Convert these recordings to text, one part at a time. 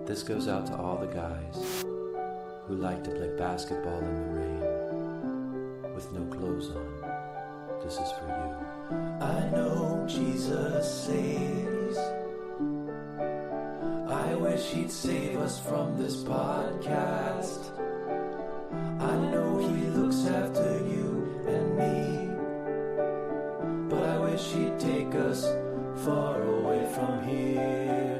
This goes out to all the guys who like to play basketball in the rain with no clothes on. This is for you. I know Jesus saves. I wish he'd save us from this podcast. I know he looks after you and me, but I wish he'd take us far away from here.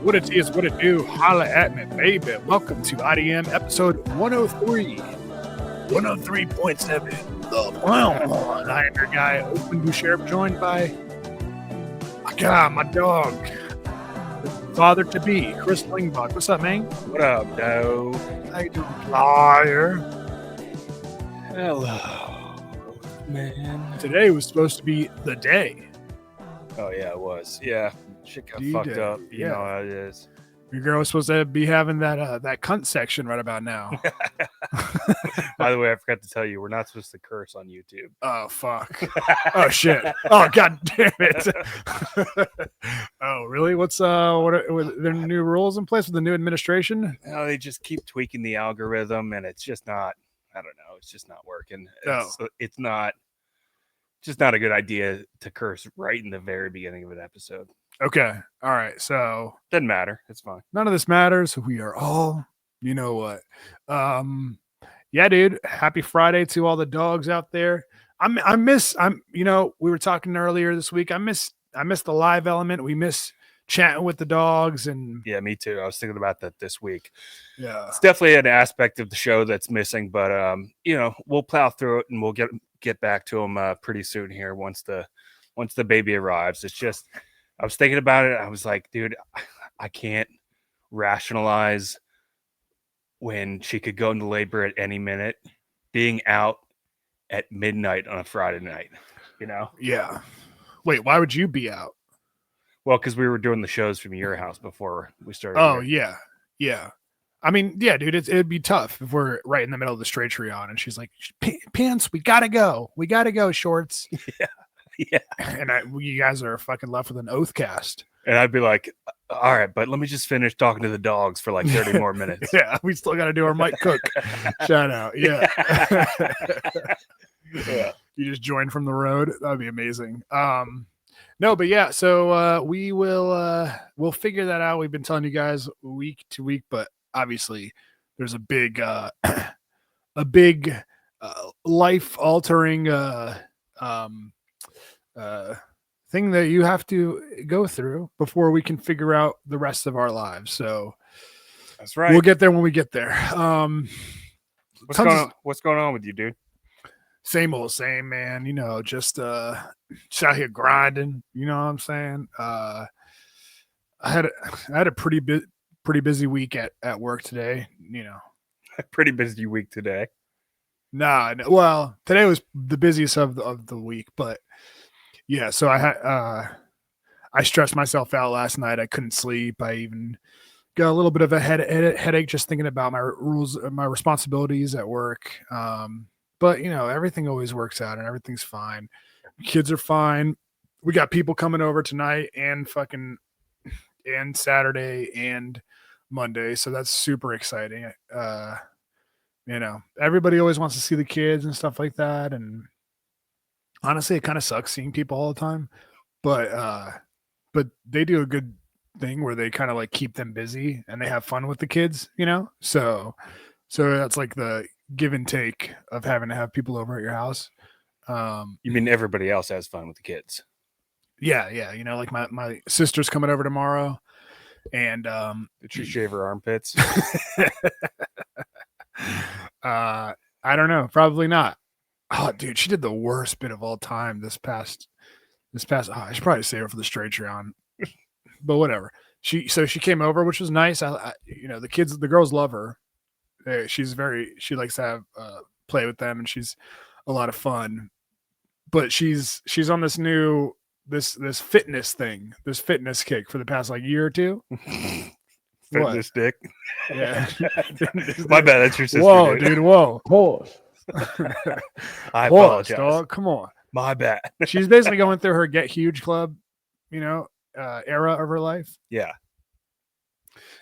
What it is, what it do, holla at me, baby. Welcome to IDM episode 103. 103.7. The Brown. I am your guy, Open Sheriff, joined by my dog, father-to-be, Chris Lingbach. What's up, man? What up, Doe? How you doing, liar? Hello, man. Today was supposed to be the day. Oh, yeah, it was. Yeah, shit got fucked up. You know how it is. Your girl was supposed to be having that cunt section right about now. By the way, I forgot to tell you, we're not supposed to curse on YouTube. Oh, fuck. Oh, shit. Oh, god damn it. Oh, really? What are there new rules in place with the new administration? No, they just keep tweaking the algorithm, and it's just not, I don't know, it's just not working. It's not just not a good idea to curse right in the very beginning of an episode. Okay. All right. So doesn't matter. It's fine. None of this matters. We are all, you know what? Yeah, dude. Happy Friday to all the dogs out there. We were talking earlier this week. I miss the live element. We miss chatting with the dogs, and yeah, me too. I was thinking about that this week. Yeah. It's definitely an aspect of the show that's missing, but we'll plow through it and we'll get back to them pretty soon here once the baby arrives. It's just, I was thinking about it. I was like, dude, I can't rationalize when she could go into labor at any minute, being out at midnight on a Friday night, you know? Yeah. Wait, why would you be out? Well, because we were doing the shows from your house before we started. Oh, here. Yeah. I mean, yeah, dude, it'd be tough if we're right in the middle of the straight tree on and she's like, pants, we gotta go, shorts. Yeah. And you guys are fucking left with an oath cast. And I'd be like, all right, but let me just finish talking to the dogs for like 30 more minutes. Yeah, we still got to do our Mike Cook shout out. Yeah. Yeah. You just joined from the road. That'd be amazing. No, but yeah, so we'll figure that out. We've been telling you guys week to week, but obviously there's a big life altering thing that you have to go through before we can figure out the rest of our lives. So that's right. We'll get there when we get there. What's going on with you, dude? Same old same, man. You know, just out here grinding. You know what I'm saying? I had a pretty busy week at work today. You know, a pretty busy week today. No, well, today was the busiest of the week, but yeah. So I stressed myself out last night. I couldn't sleep. I even got a little bit of a headache just thinking about my responsibilities at work. But you know, everything always works out and everything's fine. Kids are fine. We got people coming over tonight and Saturday and Monday. So that's super exciting. You know, everybody always wants to see the kids and stuff like that. And honestly, it kind of sucks seeing people all the time, but they do a good thing where they kind of like keep them busy and they have fun with the kids, you know? So that's like the give and take of having to have people over at your house. You mean everybody else has fun with the kids? Yeah. You know, like my sister's coming over tomorrow. And Did she shave her armpits? I don't know, probably not. Oh, dude, she did the worst bit of all time this past. I should probably save it for the straight round, but whatever. She came over, which was nice. The girls love her. She likes to have play with them, and she's a lot of fun. But she's on this new this fitness thing, this fitness kick for the past like year or two. Fitness dick. Yeah. My bad. That's your sister. Whoa, dude. Whoa. Pause. I apologize. Dog. Come on. My bad. She's basically going through her Get Huge Club, era of her life. Yeah.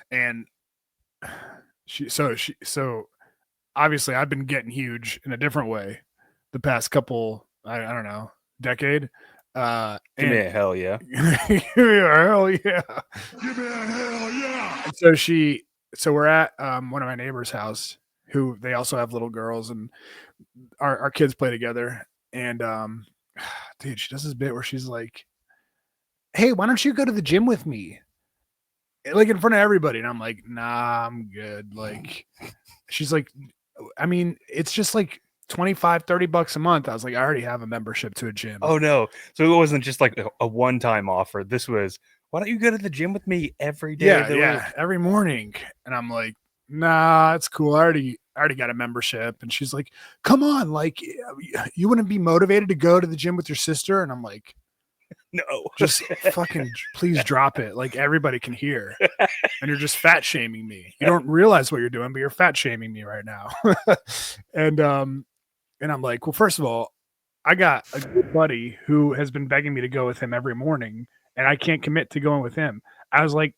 And so obviously I've been getting huge in a different way the past couple, I don't know, decade. Give me a hell yeah. Give me a hell yeah. Give me a hell yeah. So we're at one of my neighbor's house, who they also have little girls, and our kids play together. And dude, she does this bit where she's like, "Hey, why don't you go to the gym with me?" Like in front of everybody. And I'm like, "Nah, I'm good." Like, she's like, I mean, it's just like $25-$30 a month. I was like, I already have a membership to a gym. Oh no. So it wasn't just like a one-time offer. This was, why don't you go to the gym with me every day of the week? Every morning. And I'm like, nah, it's cool. I already got a membership. And she's like, come on, like, you wouldn't be motivated to go to the gym with your sister? And I'm like, No. just fucking please drop it. Like, everybody can hear. And you're just fat shaming me. You don't realize what you're doing, but you're fat shaming me right now. And I'm like, well, first of all, I got a good buddy who has been begging me to go with him every morning, and I can't commit to going with him. I was like,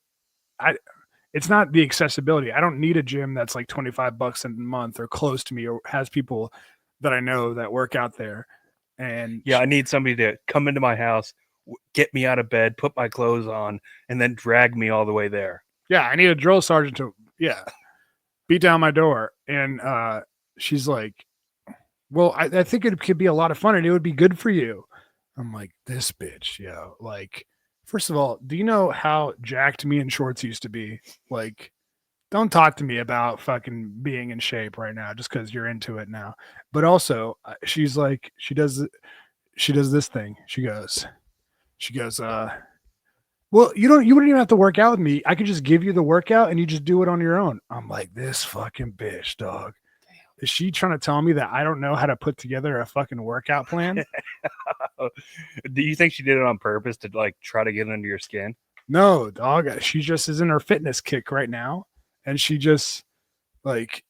it's not the accessibility. I don't need a gym that's like $25 a month or close to me, or has people that I know that work out there. And yeah, I need somebody to come into my house, get me out of bed, put my clothes on, and then drag me all the way there. Yeah, I need a drill sergeant to beat down my door. And she's like, well, I think it could be a lot of fun and it would be good for you. I'm like, this bitch, like, first of all, do you know how jacked me and Shorts used to be? Like, don't talk to me about fucking being in shape right now just because you're into it now. But also, she's like, she does this thing. She goes, well, you wouldn't even have to work out with me. I could just give you the workout and you just do it on your own. I'm like, this fucking bitch, dog. Is she trying to tell me that I don't know how to put together a fucking workout plan? Do you think she did it on purpose to like try to get under your skin? No, dog. She just is in her fitness kick right now. And she just like,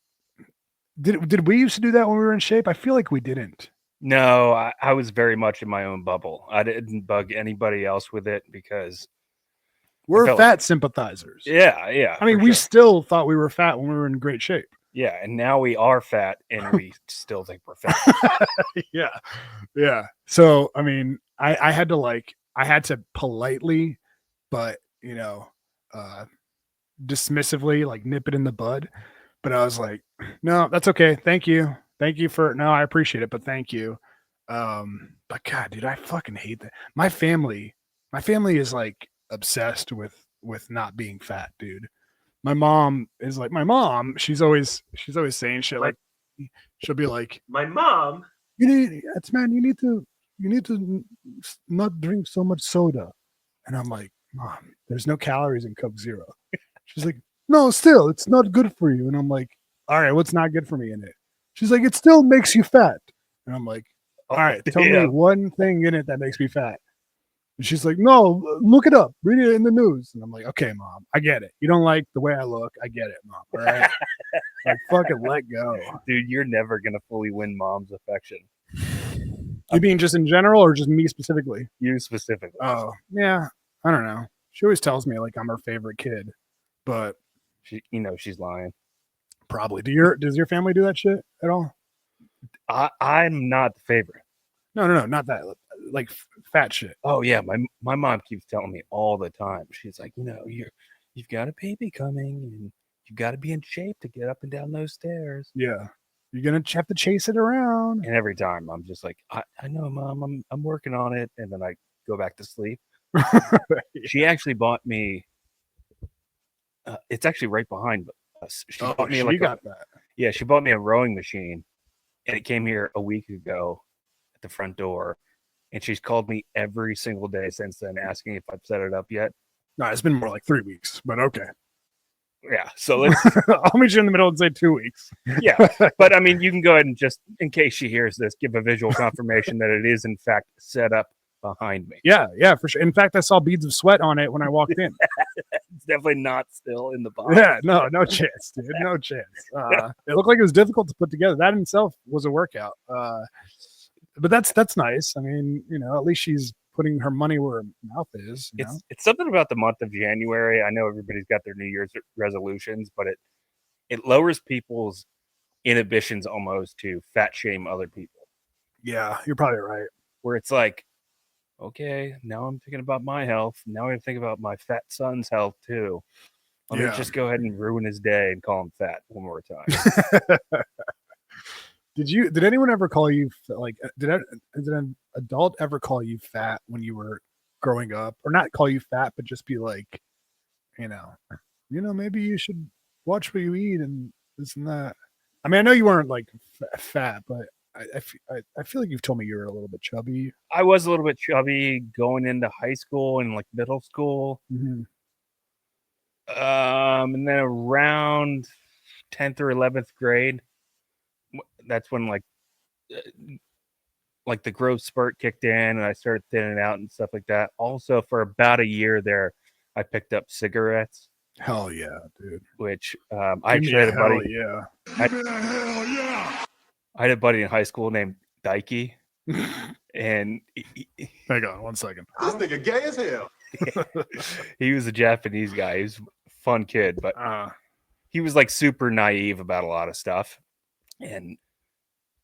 did we used to do that when we were in shape? I feel like we didn't. No, I was very much in my own bubble. I didn't bug anybody else with it because we're fat sympathizers. Yeah. I mean, we still thought we were fat when we were in great shape. Yeah, and now we are fat, and we still think we're fat. Yeah. So, I mean, I had to politely, but dismissively, like, nip it in the bud. But I was like, no, that's okay. Thank you. I appreciate it, but thank you. But God, dude, I fucking hate that. My family is like obsessed with not being fat, dude. My mom is like, she's always saying shit like, she'll be like, my mom, you need to not drink so much soda. And I'm like, Mom, there's no calories in Coke Zero. She's like, no, still, it's not good for you. And I'm like, all right, what's not good for me in it? She's like, it still makes you fat. And I'm like, all right, tell me one thing in it that makes me fat. And she's like, no, look it up. Read it in the news. And I'm like, okay, Mom, I get it. You don't like the way I look. I get it, Mom. All right. Like, fucking let go. Dude, you're never going to fully win Mom's affection. You mean just in general or just me specifically? You specifically. Oh, yeah. I don't know. She always tells me like I'm her favorite kid, but she's lying. Probably. Does your family do that shit at all? I'm not the favorite. No, not that. Like fat shit. Oh yeah, my mom keeps telling me all the time. She's like, you've got a baby coming, and you've got to be in shape to get up and down those stairs. Yeah, you're gonna have to chase it around. And every time I'm just like, I know, Mom, I'm working on it, and then I go back to sleep. She actually bought me It's actually right behind us. She Oh, bought me she got that. Yeah, she bought me a rowing machine, and it came here a week ago at the front door. And she's called me every single day since then, asking if I've set it up yet. No, it's been more like 3 weeks, but okay. Yeah, so let's. I'll meet you in the middle and say 2 weeks. Yeah, but I mean, you can go ahead and just, in case she hears this, give a visual confirmation that it is in fact set up behind me. Yeah, for sure. In fact, I saw beads of sweat on it when I walked in. It's definitely not still in the box. Yeah, no chance, dude. No chance. It looked like it was difficult to put together. That in itself was a workout. But that's nice. I mean, at least she's putting her money where her mouth is. It's something about the month of January. I know everybody's got their New Year's resolutions, but it lowers people's inhibitions almost to fat shame other people. Yeah, you're probably right. Where it's like, okay, now I'm thinking about my health. Now I think about my fat son's health too. Let me just go ahead and ruin his day and call him fat one more time. Did anyone ever call you like? Did an adult ever call you fat when you were growing up, or not call you fat, but just be like, maybe you should watch what you eat and this and that. I mean, I know you weren't like fat, but I feel like you've told me you were a little bit chubby. I was a little bit chubby going into high school and like middle school. Mm-hmm. And then around 10th or 11th grade, that's when like the growth spurt kicked in and I started thinning out and stuff like that. Also, for about a year there, I picked up cigarettes. Hell yeah, dude. Which I actually had a buddy. Yeah. Hell yeah. I had a buddy in high school named Dikey. And hang on 1 second. This nigga gay as hell. He was a Japanese guy. He was a fun kid, but he was like super naive about a lot of stuff. And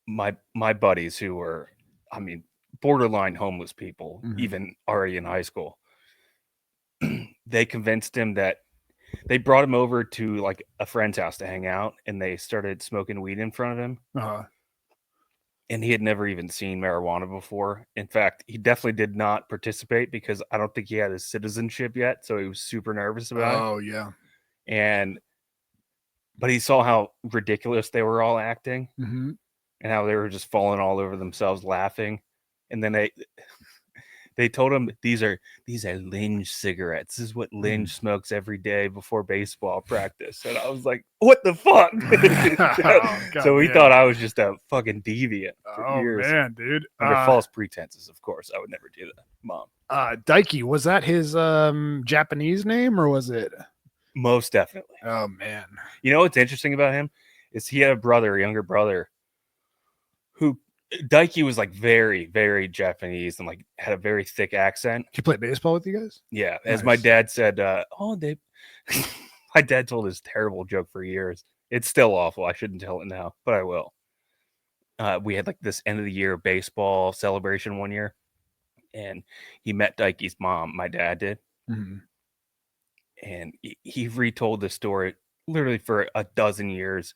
my buddies who were, I mean, borderline homeless people, even already in high school, they convinced him that they brought him over to like a friend's house to hang out, and they started smoking weed in front of him. And he had never even seen marijuana before. In fact, he definitely did not participate because I don't think he had his citizenship yet. So he was super nervous about it. Oh, yeah. But he saw how ridiculous they were all acting and how they were just falling all over themselves laughing. And then they told him these are Linge cigarettes. This is what Linge smokes every day before baseball practice. And I was like, what the fuck? So he thought I was just a fucking deviant for years. Oh man, dude. Under false pretenses, of course. I would never do that. Mom. Dikey, was that his Japanese name or was it? Most definitely. Oh man. You know what's interesting about him is he had a younger brother, who Dikey was like very, very Japanese and like had a very thick accent. He played baseball with you guys? Yeah. Nice. As my dad said, my dad told this terrible joke for years. It's still awful. I shouldn't tell it now, but I will. We had like this end of the year baseball celebration one year, and he met Dikey's mom. My dad did. And he retold this story literally for a dozen years.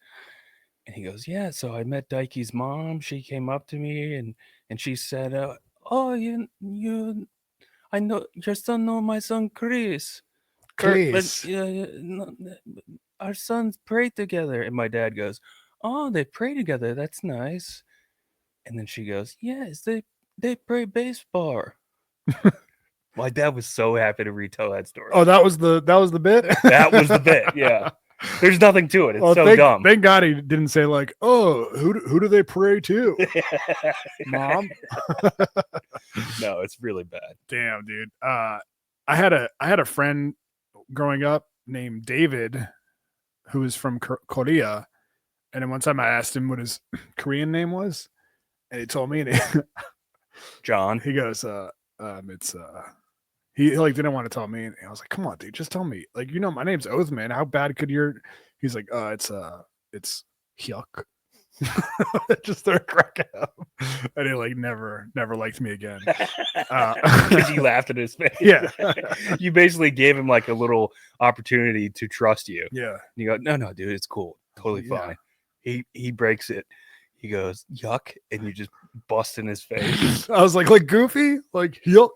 And he goes, yeah, so I met Dikey's mom. She came up to me and she said, oh, I know your son know my son Chris. Our sons pray together. And my dad goes, oh, they pray together. That's nice. And then she goes, yes, they play baseball. My dad was so happy to retell that story. Oh, that was the bit? That was the bit, yeah. There's nothing to it. It's dumb. Thank God he didn't say like, oh, who do they pray to? Mom? No, it's really bad. Damn, dude. I had a friend growing up named David who was from Korea. And then one time I asked him what his Korean name was. And he told me, John. He goes, it's he like didn't want to tell me, and I was like, come on, dude, just tell me. Like, my name's Oathman. How bad could your? He's like, it's Hyuk. Just started cracking up, and he like never liked me again because you laughed at his face. Yeah. You basically gave him like a little opportunity to trust you. Yeah. And you go, no, dude, it's cool, totally fine. He breaks it. He goes, yuck, and you just bust in his face. I was like Goofy, like yuck.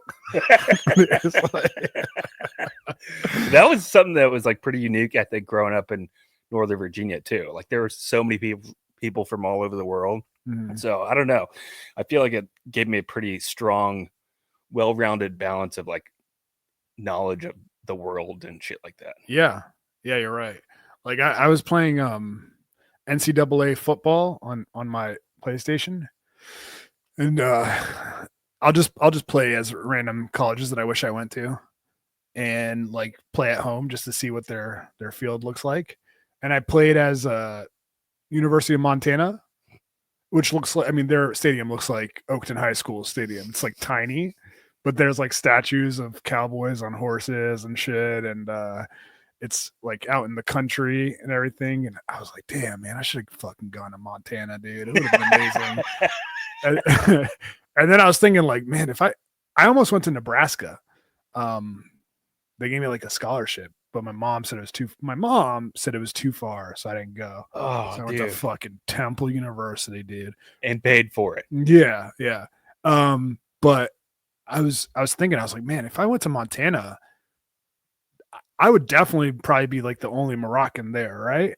That was something that was like pretty unique, I think, growing up in Northern Virginia too. Like there were so many people from all over the world. So I don't know. I feel like it gave me a pretty strong, well-rounded balance of like knowledge of the world and shit like that. Yeah, you're right. Like I was playing NCAA football on my PlayStation, and I'll just play as random colleges that I wish I went to, and like play at home just to see what their field looks like. And I played as University of Montana, which looks like, I mean, their stadium looks like Oakton High School stadium. It's like tiny, but there's like statues of cowboys on horses and shit, and it's like out in the country and everything. And I was like, damn, man, I should have fucking gone to Montana, dude. It would have been amazing. And then I was thinking, like, man, if I almost went to Nebraska. They gave me like a scholarship, but my mom said it was too far, so I didn't go. Oh, so I went to fucking Temple University, dude, and paid for it. Yeah. But I was thinking, I was like, man, if I went to Montana, I would definitely probably be like the only Moroccan there, right?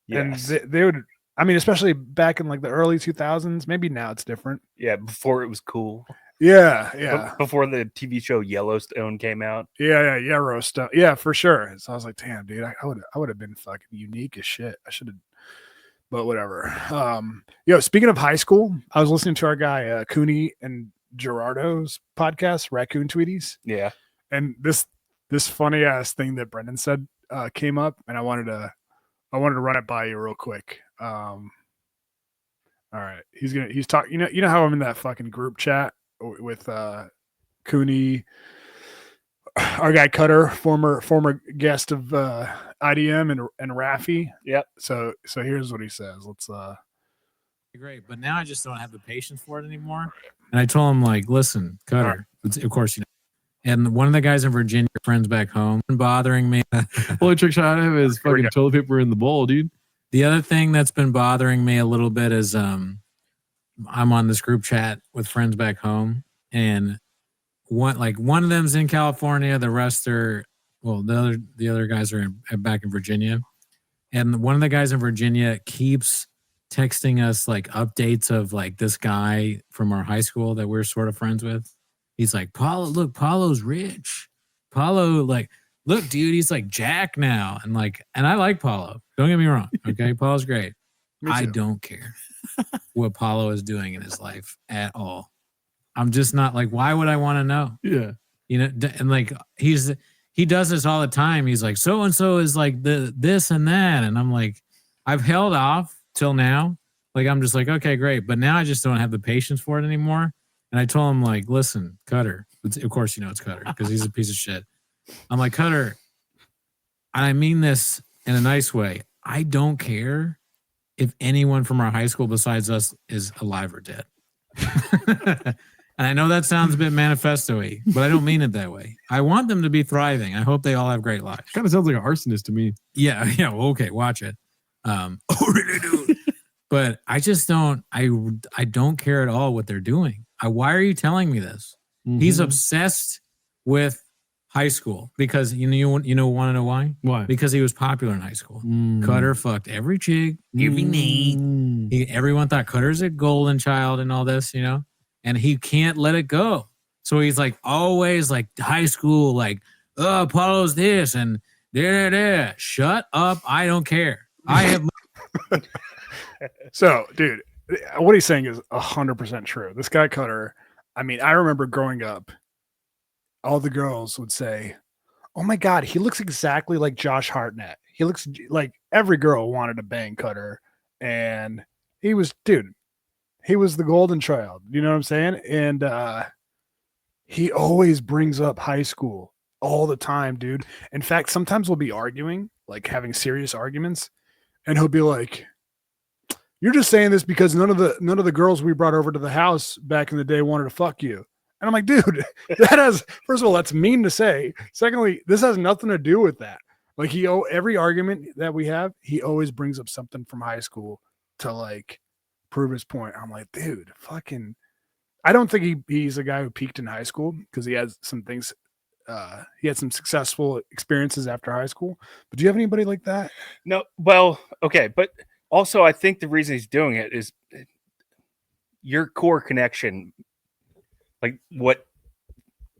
Yes. And they would. I mean, especially back in like the early 2000s. Maybe now it's different. Yeah, before it was cool. Yeah. Before the TV show Yellowstone came out. Yeah, Yellowstone. Yeah, for sure. So I was like, damn, dude, I would have been fucking unique as shit. I should have, but whatever. Speaking of high school, I was listening to our guy Cooney and Gerardo's podcast, Raccoon Tweeties. Yeah. And this funny ass thing that Brendan said came up, and I wanted to run it by you real quick. All right, he's talking. You know how I'm in that fucking group chat with Cooney, our guy Cutter, former guest of IDM, and Rafi. Yep. So here's what he says. Let's great, but now I just don't have the patience for it anymore. And I told him, like, listen, Cutter, of course, you know. And one of the guys in Virginia, friends back home, bothering me. Only trick shot I have is fucking toilet paper in the bowl, dude. The other thing that's been bothering me a little bit is I'm on this group chat with friends back home, and one of them's in California, the rest are the other guys are back in Virginia, and one of the guys in Virginia keeps texting us like updates of like this guy from our high school that we're sort of friends with. He's like, Paulo's rich. Paulo, like, look, dude, he's like Jack now. And I like Paulo. Don't get me wrong. Okay. Paulo's great. I don't care what Paulo is doing in his life at all. I'm just not like, why would I want to know? Yeah. You know, and like he does this all the time. He's like, so and so is like this and that. And I'm like, I've held off till now. Like, I'm just like, okay, great. But now I just don't have the patience for it anymore. And I told him, like, listen, Cutter, of course, you know, it's Cutter because he's a piece of shit. I'm like, Cutter, and I mean this in a nice way. I don't care if anyone from our high school besides us is alive or dead. And I know that sounds a bit manifesto-y, but I don't mean it that way. I want them to be thriving. I hope they all have great lives. Kind of sounds like an arsonist to me. Yeah. Well, okay, watch it. Really, dude. But I just don't. I don't care at all what they're doing. Why are you telling me this? Mm-hmm. He's obsessed with high school because want to know why? Why? Because he was popular in high school. Cutter fucked every chick, every night. Everyone thought Cutter's a golden child and all this, you know, and he can't let it go. So he's like always like high school, like, oh, Apollo's this and there. Shut up! I don't care. I have. So, dude, what he's saying is 100% true. This guy Cutter, I mean, I remember growing up, all the girls would say, oh my God, he looks exactly like Josh Hartnett. He looks like every girl wanted to bang Cutter. And he was the golden child. You know what I'm saying? And he always brings up high school all the time, dude. In fact, sometimes we'll be arguing, like having serious arguments, and he'll be like, you're just saying this because none of the girls we brought over to the house back in the day wanted to fuck you. And I'm like, dude, first of all, that's mean to say. Secondly, this has nothing to do with that. Like every argument that we have, he always brings up something from high school to like prove his point. I'm like, dude, fucking, I don't think he's a guy who peaked in high school because he has some things he had some successful experiences after high school. But do you have anybody like that? No, well, okay, but also I think the reason he's doing it is your core connection, like what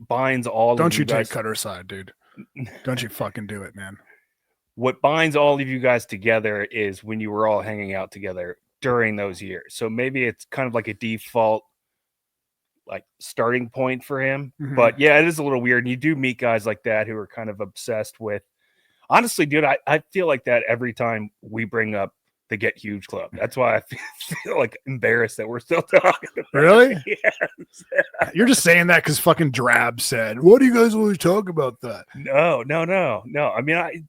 binds all Don't of you you guys. take Cutter's side, dude. Don't you fucking do it, man. What binds all of you guys together is when you were all hanging out together during those years. So maybe it's kind of like a default like starting point for him. Mhm. But yeah, it is a little weird. And you do meet guys like that who are kind of obsessed with, honestly, dude, I feel like that every time we bring up the Get Huge Club. That's why I feel like embarrassed that we're still talking about Really? it. Yes. You're just saying that because fucking Drab said, "What do you guys always talk about that?" No. I mean,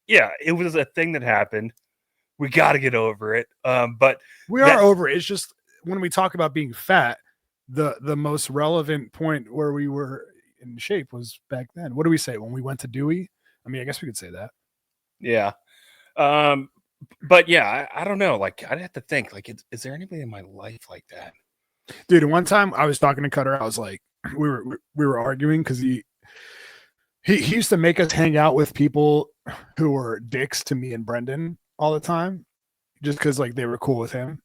yeah, it was a thing that happened. We got to get over it. But We are over it. It's just when we talk about being fat, the most relevant point where we were in shape was back then. What do we say when we went to Dewey? I mean, I guess we could say that. yeah. But yeah, I don't know. Like, I'd have to think. Like, is there anybody in my life like that? Dude, one time I was talking to Cutter. I was like, we were arguing because he used to make us hang out with people who were dicks to me and Brendan all the time, just because like they were cool with him.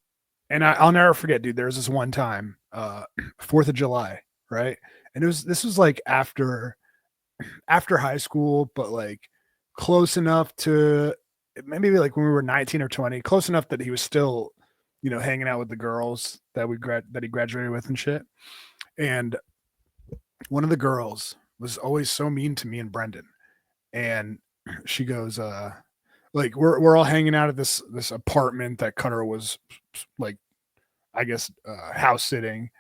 And I'll never forget, dude. There was this one time, 4th of July, right? And this was like after high school, but like close enough to maybe like when we were 19 or 20, close enough that he was still, hanging out with the girls that he graduated with and shit. And one of the girls was always so mean to me and Brendan. And she goes, like we're all hanging out at this apartment that Cutter was like, I guess, house sitting,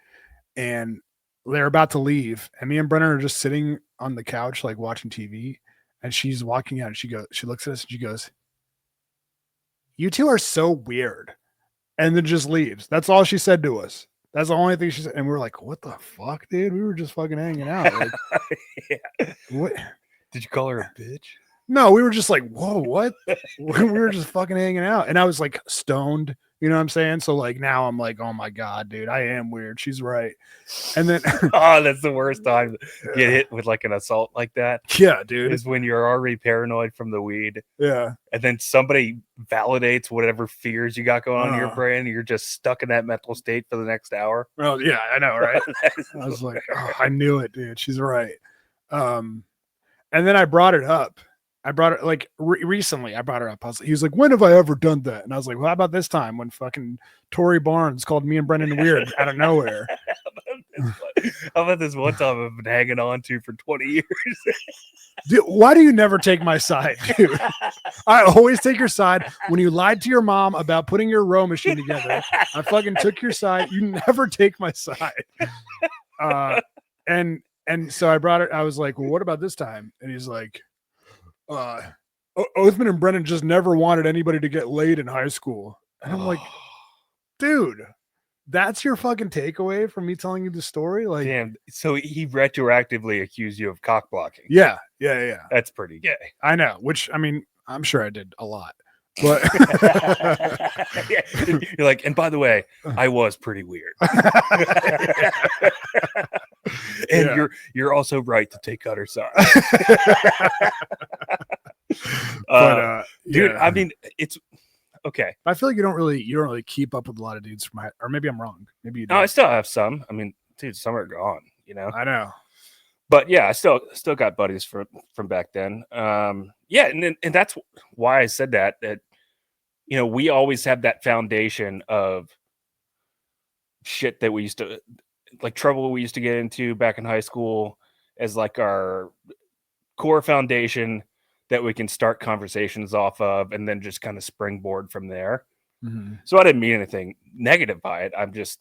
and they're about to leave, and me and Brendan are just sitting on the couch like watching TV, and she's walking out, and she looks at us and she goes, "You two are so weird," and then just leaves. That's all she said to us. That's the only thing she said, and we were like, "What the fuck, dude? We were just fucking hanging out." Like, Yeah. what? Did you call her a bitch? No, we were just like, whoa, what? We were just fucking hanging out. And I was like stoned, you know what I'm saying? So like now I'm like, oh my God, dude, I am weird. She's right. And then Oh, that's the worst time to get hit with like an assault like that. Yeah, dude. Is when you're already paranoid from the weed. Yeah. And then somebody validates whatever fears you got going on in your brain. And you're just stuck in that mental state for the next hour. Well, yeah, I know, right? I was like, oh, I knew it, dude. She's right. And then I brought it up. I brought it like recently. I brought her up. He was like, "When have I ever done that?" And I was like, "Well, how about this time when fucking Tory Barnes called me and Brendan weird out of nowhere?" How about this one time I've been hanging on to for 20 years? Dude, why do you never take my side, dude? I always take your side. When you lied to your mom about putting your row machine together, I fucking took your side. You never take my side. And so I brought it. I was like, "Well, what about this time?" And he's like, Othman and Brennan just never wanted anybody to get laid in high school. And I'm like, dude, that's your fucking takeaway from me telling you the story? Like, damn. So he retroactively accused you of cock blocking. Yeah. That's pretty gay. I know, which, I mean, I'm sure I did a lot. But yeah. You're like, and by the way, I was pretty weird. And Yeah. you're also right to take Cutter's side. But dude, yeah. I mean, it's okay. I feel like you don't really keep up with a lot of dudes from or maybe I'm wrong. Maybe you do. No, I still have some. I mean, dude, some are gone, you know. I know. But yeah, I still got buddies from back then. Yeah, and that's why I said that you know, we always have that foundation of shit that we used to like trouble we used to get into back in high school as like our core foundation that we can start conversations off of and then just kind of springboard from there. Mm-hmm. So I didn't mean anything negative by it. I'm just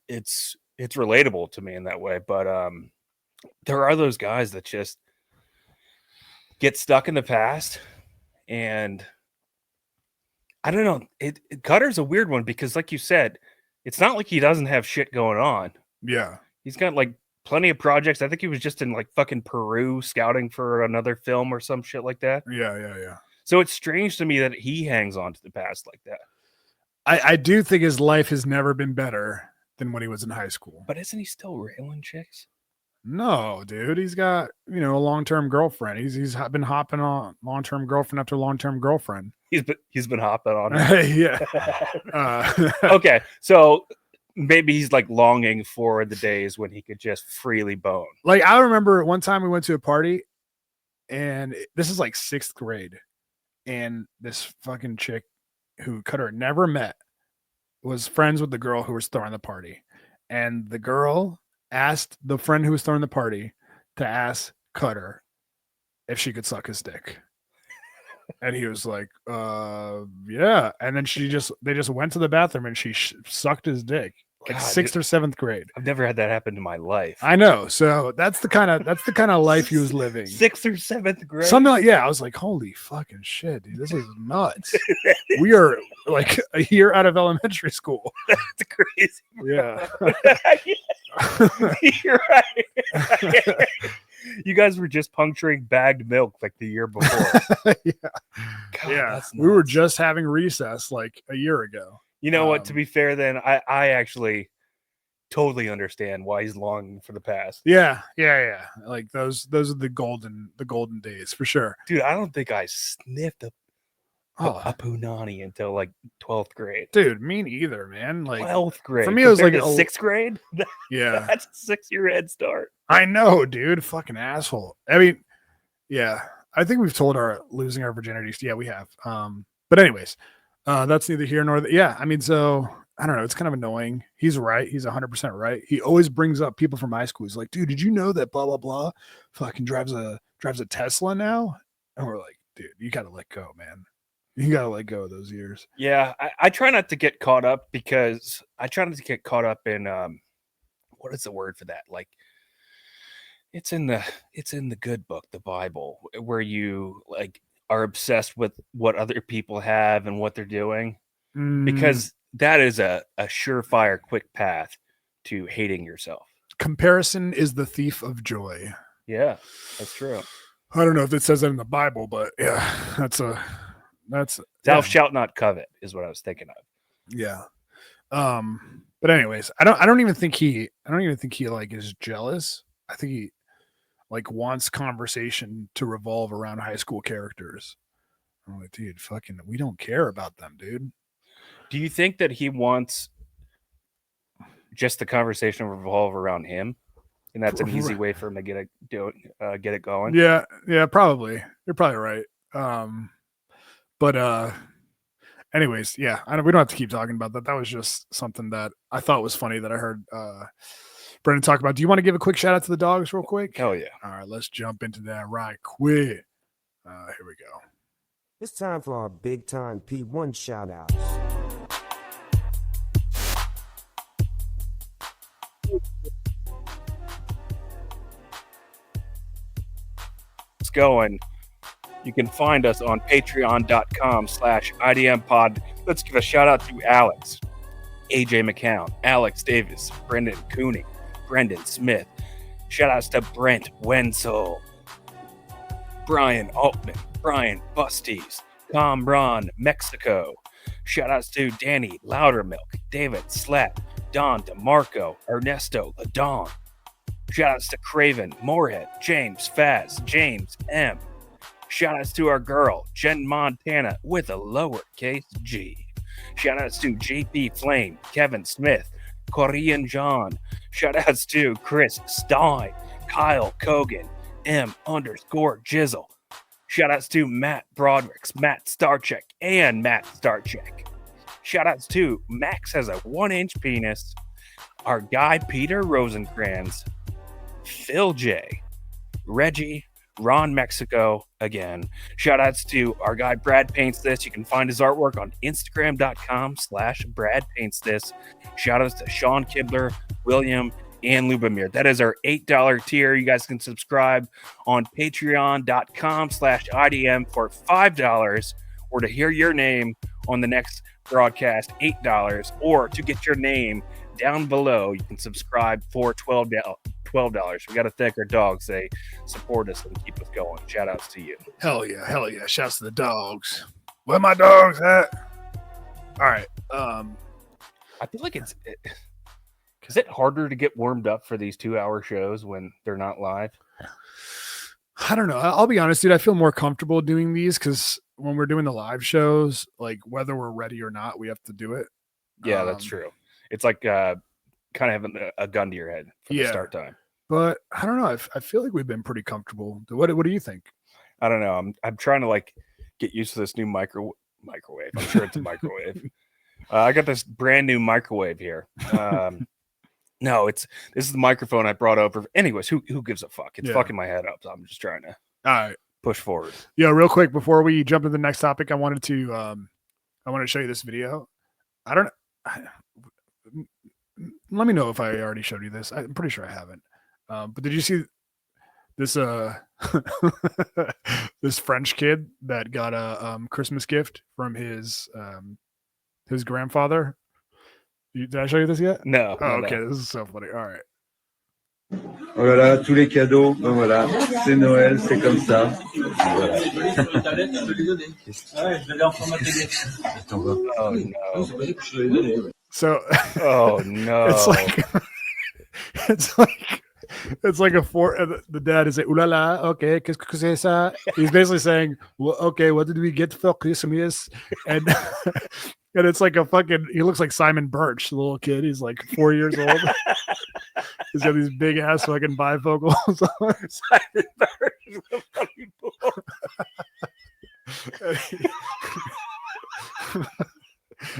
it's relatable to me in that way. But there are those guys that just get stuck in the past, and I don't know. Cutter's a weird one because, like you said, it's not like he doesn't have shit going on. Yeah. He's got like plenty of projects. I think he was just in like fucking Peru scouting for another film or some shit like that. Yeah. So it's strange to me that he hangs on to the past like that. I do think his life has never been better than when he was in high school. But isn't he still railing chicks? No, dude, he's got a long-term girlfriend. He's been hopping on long-term girlfriend after long-term girlfriend. He's been hopping on it. Yeah. Okay, so maybe he's like longing for the days when he could just freely bone. Like I remember one time we went to a party, and this is like 6th grade, and this fucking chick who Cutter never met was friends with the girl who was throwing the party, and the girl asked the friend who was throwing the party to ask Cutter if she could suck his dick. And he was like, yeah. And then they just went to the bathroom and she sucked his dick. Like God, 6th or 7th grade. I've never had that happen in my life. I know. So that's the kind of life he was living. 6th or 7th grade. Something like, yeah. I was like, holy fucking shit, dude. This is nuts. We are like a year out of elementary school. That's crazy. Yeah. You're right. You guys were just puncturing bagged milk like the year before. Yeah. God, Yeah. that's We were nuts. just having recess like a year ago. You know what? To be fair, then I actually totally understand why he's longing for the past. Yeah. Like those are the golden days for sure. Dude, I don't think I sniffed a Oh, punani until like 12th grade. dude, me neither, man. Like 12th grade. for me, it was compared like to 6th grade. yeah. That's a 6-year head start. I know, dude. Fucking asshole. I mean, yeah. I think we've told our losing our virginities. Yeah, we have. But anyways, that's neither here nor there. Yeah, I mean, so I don't know. It's kind of annoying. He's right. He's 100% right. He always brings up people from my school. He's like, dude, did you know that blah blah blah fucking drives a Tesla now? And we're like, dude, you gotta let go, man. You gotta let go of those years. Yeah, I try not to get caught up because I try not to get caught up in what is the word for that? Like it's in the good book, the Bible, where you like are obsessed with what other people have and what they're doing. Because that is a surefire quick path to hating yourself. Comparison is the thief of joy. Yeah, that's true. I don't know if it says that in the Bible, but yeah, that's Thou shalt not covet is what I was thinking of. yeah. But anyways, I don't even think he like is jealous. I think he like wants conversation to revolve around high school characters. I'm like, dude, fucking, we don't care about them, dude. Do you think that he wants just the conversation to revolve around him, and that's an easy way for him to get it going? Yeah, probably. You're probably right. But anyways, yeah, we don't have to keep talking about that. That was just something that I thought was funny that I heard Brendan talk about. Do you want to give a quick shout out to the dogs real quick? Hell yeah. All right, let's jump into that right quick. Here we go. It's time for our big time P1 shout outs. It's going. You can find us on patreon.com/IDMpod. Let's give a shout out to Alex, AJ McCown, Alex Davis, Brendan Cooney, Brendan Smith. Shout outs to Brent Wenzel, Brian Altman, Brian Busties, Tom Braun, Mexico. Shout outs to Danny Loudermilk, David Slap, Don DeMarco, Ernesto Ladon. Shout outs to Craven, Moorhead, James Faz, James M. Shout outs to our girl, Jen Montana, with a lowercase g. Shout outs to JP Flame, Kevin Smith, Korean John. Shout outs to Chris Stein, Kyle Kogan, M_Jizzle. Shout outs to Matt Broderick's, Matt Starcheck, and Matt Starcheck. Shout outs to Max has a 1-inch penis, our guy Peter Rosencrantz, Phil J, Reggie, Ron Mexico again. Shout outs to our guy Brad Paints This. You can find his artwork on Instagram.com/Brad Paints This. Shout outs to Sean Kibler, William, and Lubomir. That is our $8 tier. You guys can subscribe on patreon.com/IDM for $5, or to hear your name on the next broadcast, $8, or to get your name down below, you can subscribe for $12. We got to thank our dogs. They support us and keep us going. Shout outs to you. Hell yeah. Shouts to the dogs. Where my dogs at? All right. I feel like Is it harder to get warmed up for these 2-hour shows when they're not live? I don't know. I'll be honest, dude. I feel more comfortable doing these because when we're doing the live shows, like whether we're ready or not, we have to do it. Yeah, that's true. It's like kind of having a gun to your head for the start time. But I don't know. I feel like we've been pretty comfortable. What do you think? I don't know. I'm trying to like get used to this new microwave. I'm sure it's a microwave. I got this brand new microwave here. No, this is the microphone I brought over. Anyways, who gives a fuck? It's fucking my head up. So I'm just trying to push forward. Yeah, real quick before we jump to the next topic, I wanted to show you this video. I don't know. Let me know if I already showed you this. I'm pretty sure I haven't. But did you see this this French kid that got a Christmas gift from his grandfather? Did I show you this yet? No. Oh, okay, this is so funny. All right. Oh là là, tous les cadeaux, ben voilà, c'est Noël, c'est comme ça. Voilà. Oh no. So oh no. It's like the dad is like, ooh la la, okay, qu'est-ce que c'est ça? He's basically saying, well, okay, what did we get for Christmas? And and it's like he looks like Simon Birch, the little kid. He's like 4 years old. He's got these big ass fucking bifocals on. Simon Birch is a funny boy.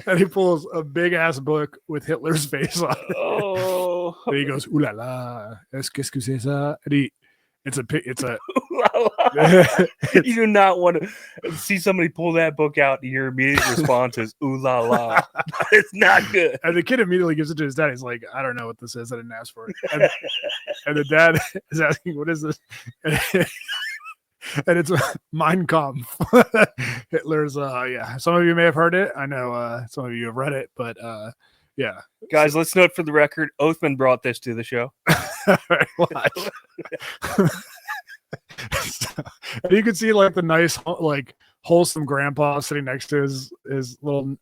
And he pulls a big ass book with Hitler's face on it. Oh. And he goes, ooh la la, qu'est-ce que c'est ça? And it's a Ooh la la. You do not want to see somebody pull that book out and your immediate response is ooh la la. It's not good. And the kid immediately gives it to his dad. He's like, I don't know what this is. I didn't ask for it. And the dad is asking, what is this? And it's Mein Kampf. Hitler's some of you may have heard it. I know some of you have read it, but yeah. Guys, let's note for the record, Oathman brought this to the show. Watch. And you can see like the nice, like wholesome grandpa sitting next to his little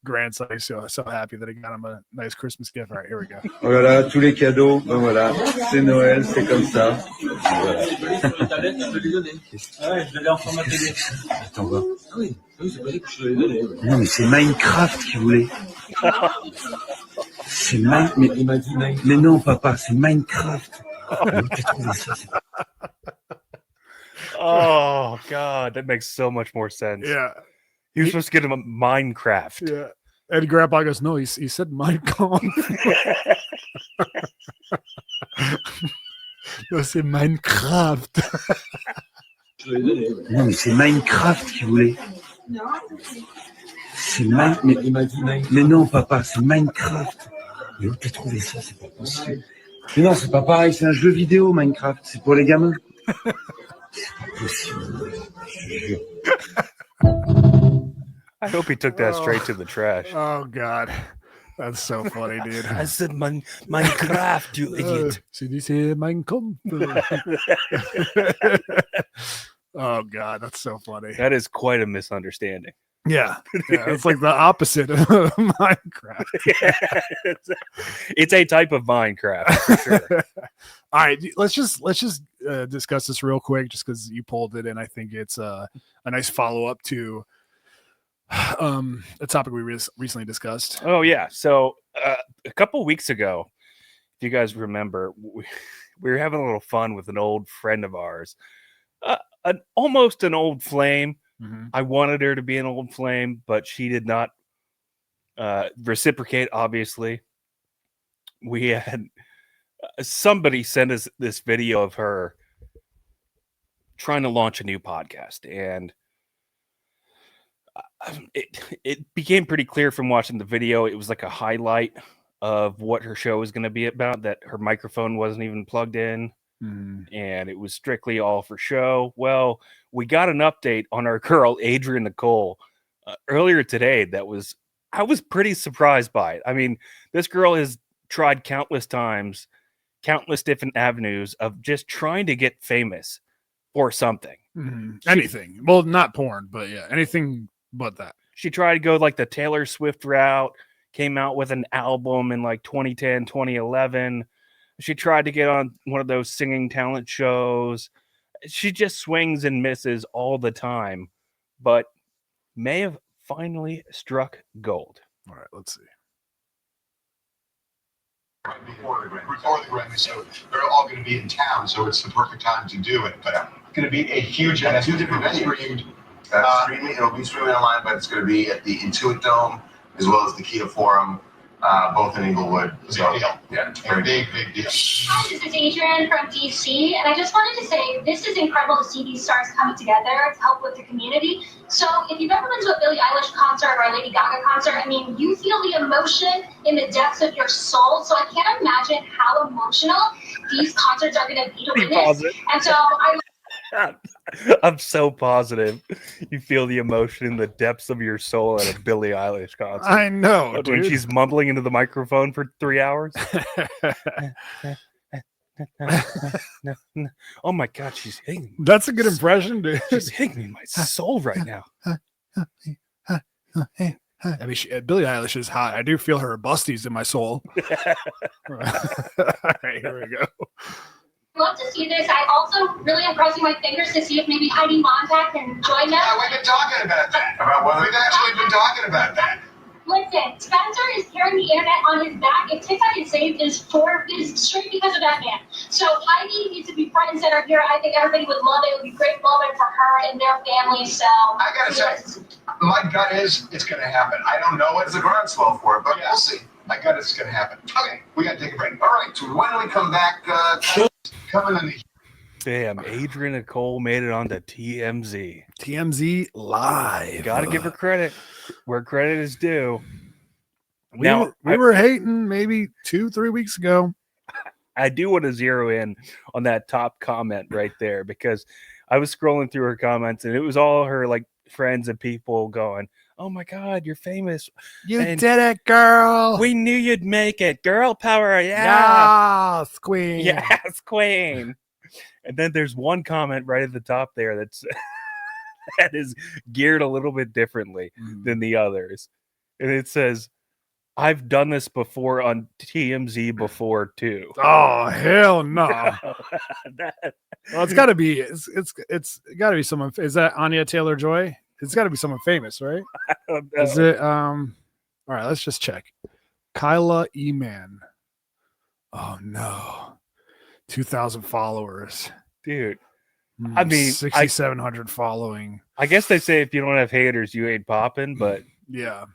grandson. He's so happy that he got him a nice Christmas gift. All right, here we go. Oh là là, tous les cadeaux, ben voilà, c'est Noël, c'est comme ça. Voilà. Attends, va. Non, mais c'est Minecraft qu'il voulait. C'est mais non, papa, c'est Minecraft. T'as trouvé ça, Oh God, that makes so much more sense. Yeah. He was supposed to get him a Minecraft. Yeah. And grandpa goes, no, he said Mein Kampf. No, c'est Minecraft. Non, mais c'est Minecraft qu'il voulait. C'est mais non, papa, c'est Minecraft. Mais où t'as trouvé ça? C'est pas possible. Mais non, c'est pas pareil, c'est un jeu vidéo, Minecraft. C'est pour les gamins. C'est pas possible. Je jure. I hope he took that straight to the trash. Oh God. That's so funny, dude. I said Minecraft, you idiot. Did you say Mein Kampf? Oh God, that's so funny. That is quite a misunderstanding. Yeah, it's like the opposite of Minecraft. It's a type of Minecraft for sure. All right, let's just discuss this real quick, just because you pulled it, and I think it's a nice follow up to a topic we recently discussed. Oh yeah, so a couple weeks ago, if you guys remember, we were having a little fun with an old friend of ours, almost an old flame. Mm-hmm. I wanted her to be an old flame, but she did not reciprocate, obviously. We had somebody send us this video of her trying to launch a new podcast, and it became pretty clear from watching the video. It was like a highlight of what her show was going to be about, that her microphone wasn't even plugged in. And it was strictly all for show. Well, we got an update on our girl Adrienne Nicole earlier today. I was pretty surprised by it. I mean, this girl has tried countless times, countless different avenues of just trying to get famous for something. Anything. Well, not porn, but yeah, anything but that. She tried to go like the Taylor Swift route, came out with an album in like 2010, 2011. She tried to get on one of those singing talent shows. She just swings and misses all the time, but may have finally struck gold. All right, let's see. Before the Grammy, so they're all going to be in town, so it's the perfect time to do it. But it's going to be a huge event. 2 different venues. Streaming, it'll be streaming online, but it's going to be at the Intuit Dome as well as the Kia Forum, both in Inglewood. So, yeah, very big deal. Hi, this is Adrian from DC, and I just wanted to say this is incredible to see these stars coming together to help with the community. So if you've ever been to a Billie Eilish concert or a Lady Gaga concert, I mean, you feel the emotion in the depths of your soul. So I can't imagine how emotional these concerts are going to be to witness. And so I'm so positive you feel the emotion in the depths of your soul at a Billie Eilish concert. I know, when dude. she's mumbling into the microphone for 3 hours. Oh my God, she's hitting me. That's a good impression, dude. She's hitting me in my soul right now. I mean, Billie Eilish is hot. I do feel her busties in my soul. All right, here we go. love to see this. I also really am crossing my fingers to see if maybe Heidi Montag can join them. Yeah, we've been talking about that. About what? We've actually been talking about that. Listen, Spencer is carrying the internet on his back. If TikTok is saved, is straight because of that man. So Heidi needs to be front and center here. I think everybody would love it. It would be a great moment for her and their family. So I gotta say, my gut is it's gonna happen. I don't know what's the groundswell for it, but we'll see. My gut is gonna happen. Okay, we gotta take a break. All right, so when we come back, coming in the Damn, Adrian Nicole made it onto TMZ. TMZ live. Gotta give her credit where credit is due. We were hating maybe 2-3 weeks ago. I do want to zero in on that top comment right there because I was scrolling through her comments and it was all her like friends and people going, "Oh my God, you're famous! You did it, girl! We knew you'd make it, girl power! Yeah, yes, queen! Yes, queen!" And then there's one comment right at the top there that's that is geared a little bit differently than the others, and it says, "I've done this before on TMZ before too." Oh hell no! Well, it's got to be. It's got to be someone. Is that Anya Taylor-Joy? It's got to be someone famous, right? I don't know. Is it? All right, let's just check. Kyla Eman. Oh no, 2,000 followers, dude. I mean, 6,700 following. I guess they say if you don't have haters, you ain't popping. But yeah,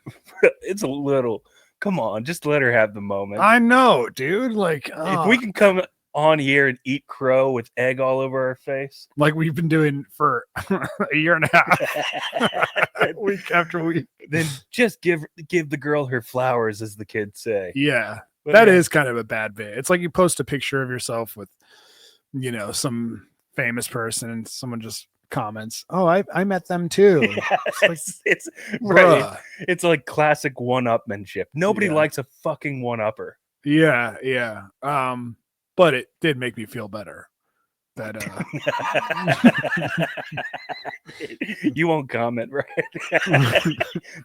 it's a little. Come on, just let her have the moment. I know, dude. Like, if we can come on here and eat crow with egg all over our face, like we've been doing for a year and a half, week after week, then just give the girl her flowers, as the kids say. Yeah, but that is kind of a bad bit. It's like you post a picture of yourself with, some famous person, and someone just comments, "Oh, I met them too." It's right. It's like classic one-upmanship. Nobody likes a fucking one-upper. Yeah. But it did make me feel better that you won't comment, right?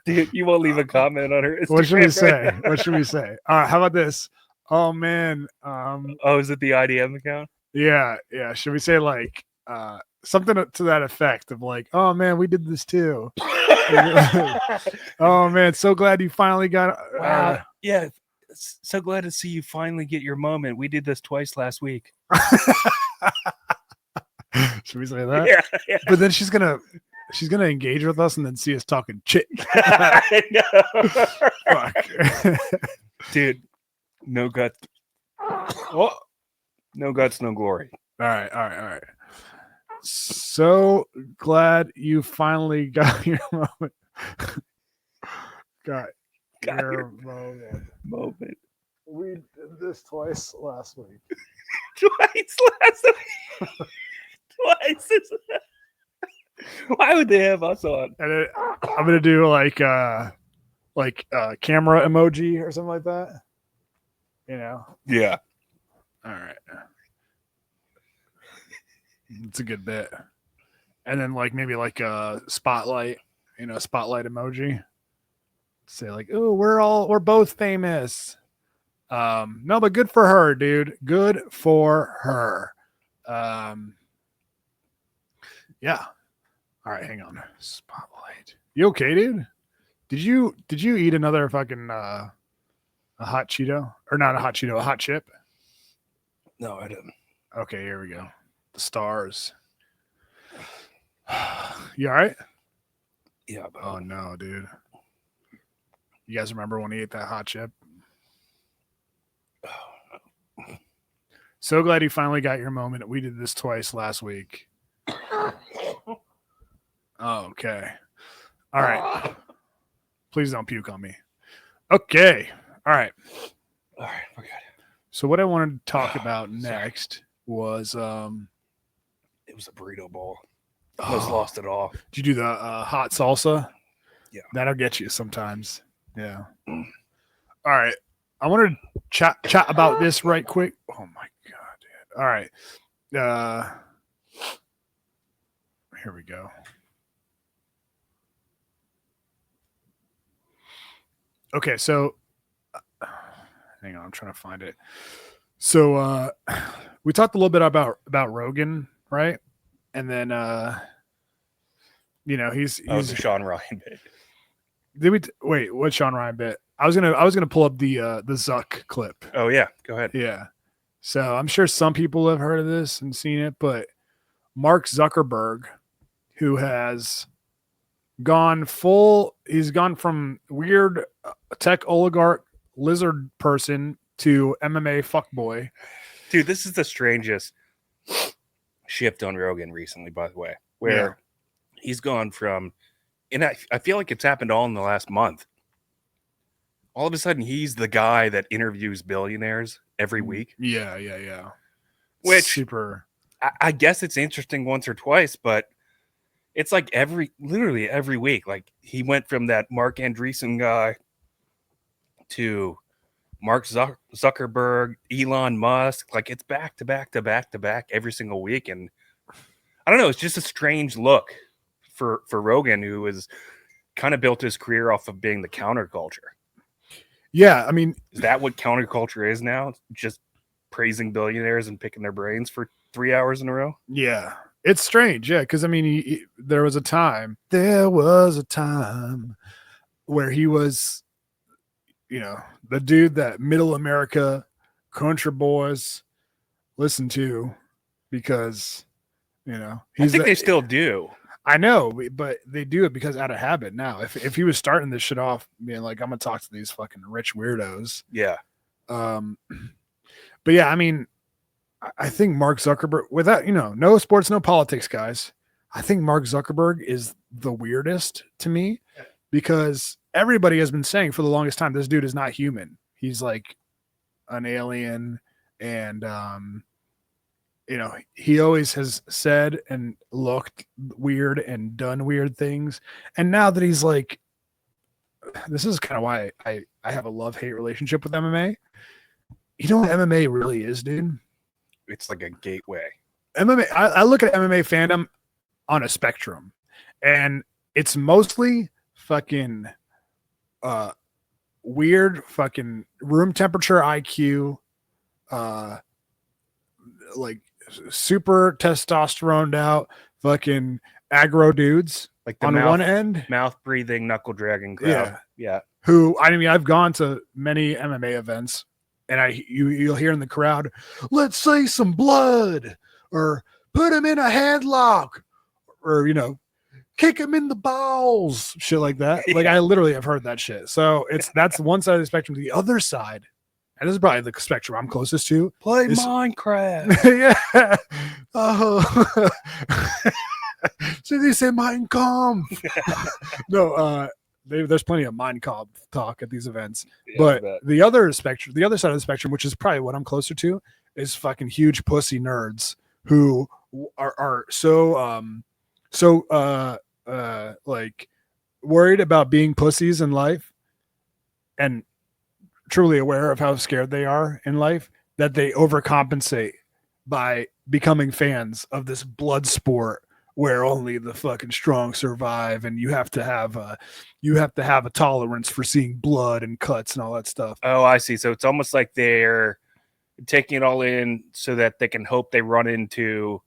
Dude, you won't leave a comment on her Instagram. What should we say? What should we say? How about this? Oh man. Is it the IDM account? Yeah. Should we say like something to that effect of like, "Oh man, we did this too." Oh man, so glad you finally got wow. Yeah. So glad to see you finally get your moment. We did this twice last week. Should we say that? Yeah. But then she's gonna engage with us and then see us talking shit. I know. Fuck. Dude, no guts. Oh, no guts, no glory. All right. So glad you finally got your moment. Got your moment. We did this twice last week. Twice. Why would they have us on? And I'm gonna do like camera emoji or something like that. Yeah. All right. It's a good bit. And then like maybe like a spotlight, spotlight emoji. say like, oh, we're both famous. No, but good for her, dude. Good for her. Yeah. All right, hang on. Spotlight. You okay, dude? Did you eat another fucking a hot Cheeto? Or not a hot Cheeto, a hot chip? No, I didn't. Okay, here we go. The stars. You all right? Yeah. Oh no, dude. You guys remember when he ate that hot chip? So glad you finally got your moment. We did this twice last week. Okay. All right. Please don't puke on me. Okay. All right. All right, we're good. So what I wanted to talk about next was It was a burrito bowl. Almost lost it all. Did you do the hot salsa? Yeah. That'll get you sometimes. Yeah. All right. I wanted to chat about this right quick. Oh my god, dude. All right. Here we go. Okay, so hang on, I'm trying to find it. So we talked a little bit about Rogan, right? And then he's the Sean Ryan bit. Did we wait? What Sean Ryan bit? I was gonna pull up the Zuck clip. Oh yeah, go ahead. Yeah. So I'm sure some people have heard of this and seen it, but Mark Zuckerberg, who has he's gone from weird tech oligarch lizard person to MMA fuckboy. Dude, this is the strangest shift on Rogan recently, by the way, where he's gone from, and I feel like it's happened all in the last month. All of a sudden, he's the guy that interviews billionaires every week. Yeah. Which super. I guess it's interesting once or twice, but it's like literally every week. Like he went from that Mark Andreessen guy to Mark Zuckerberg, Elon Musk. Like it's back to back to back to back every single week. And I don't know, it's just a strange look for Rogan, who has kind of built his career off of being the counterculture. Yeah, I mean, is that what counterculture is now? Just praising billionaires and picking their brains for 3 hours in a row? Yeah, it's strange. Yeah, because I mean, there was a time where he was, the dude that middle America country boys listen to because, I think they still do. I know, but they do it because out of habit now. If he was starting this shit off being like, I'm gonna talk to these fucking rich weirdos. Yeah. But yeah, I mean, I think Mark Zuckerberg, without, no sports, no politics, guys. I think Mark Zuckerberg is the weirdest to me because everybody has been saying for the longest time, this dude is not human. He's like an alien. And, he always has said and looked weird and done weird things. And now that he's like, this is kind of why I have a love-hate relationship with MMA. You know what MMA really is, dude? It's like a gateway. MMA. I look at MMA fandom on a spectrum, and it's mostly fucking weird, fucking room temperature IQ, like super testosteroned out, fucking aggro dudes. Like the on one end, mouth breathing, knuckle dragging crowd. Yeah. Who, I mean, I've gone to many MMA events. And you'll hear in the crowd, let's say some blood, or put him in a headlock, or kick him in the balls, shit like that. Like I literally have heard that shit. So that's one side of the spectrum. The other side, and this is probably the spectrum I'm closest to. Play Minecraft. Yeah. Oh. So they say Mein Kampf. No. There's plenty of Mein Kampf talk at these events, but the other side of the spectrum, which is probably what I'm closer to, is fucking huge pussy nerds who are so like worried about being pussies in life and truly aware of how scared they are in life that they overcompensate by becoming fans of this blood sport where only the fucking strong survive, and you have to have a tolerance for seeing blood and cuts and all that stuff. Oh, I see. So it's almost like they're taking it all in so that they can hope they run into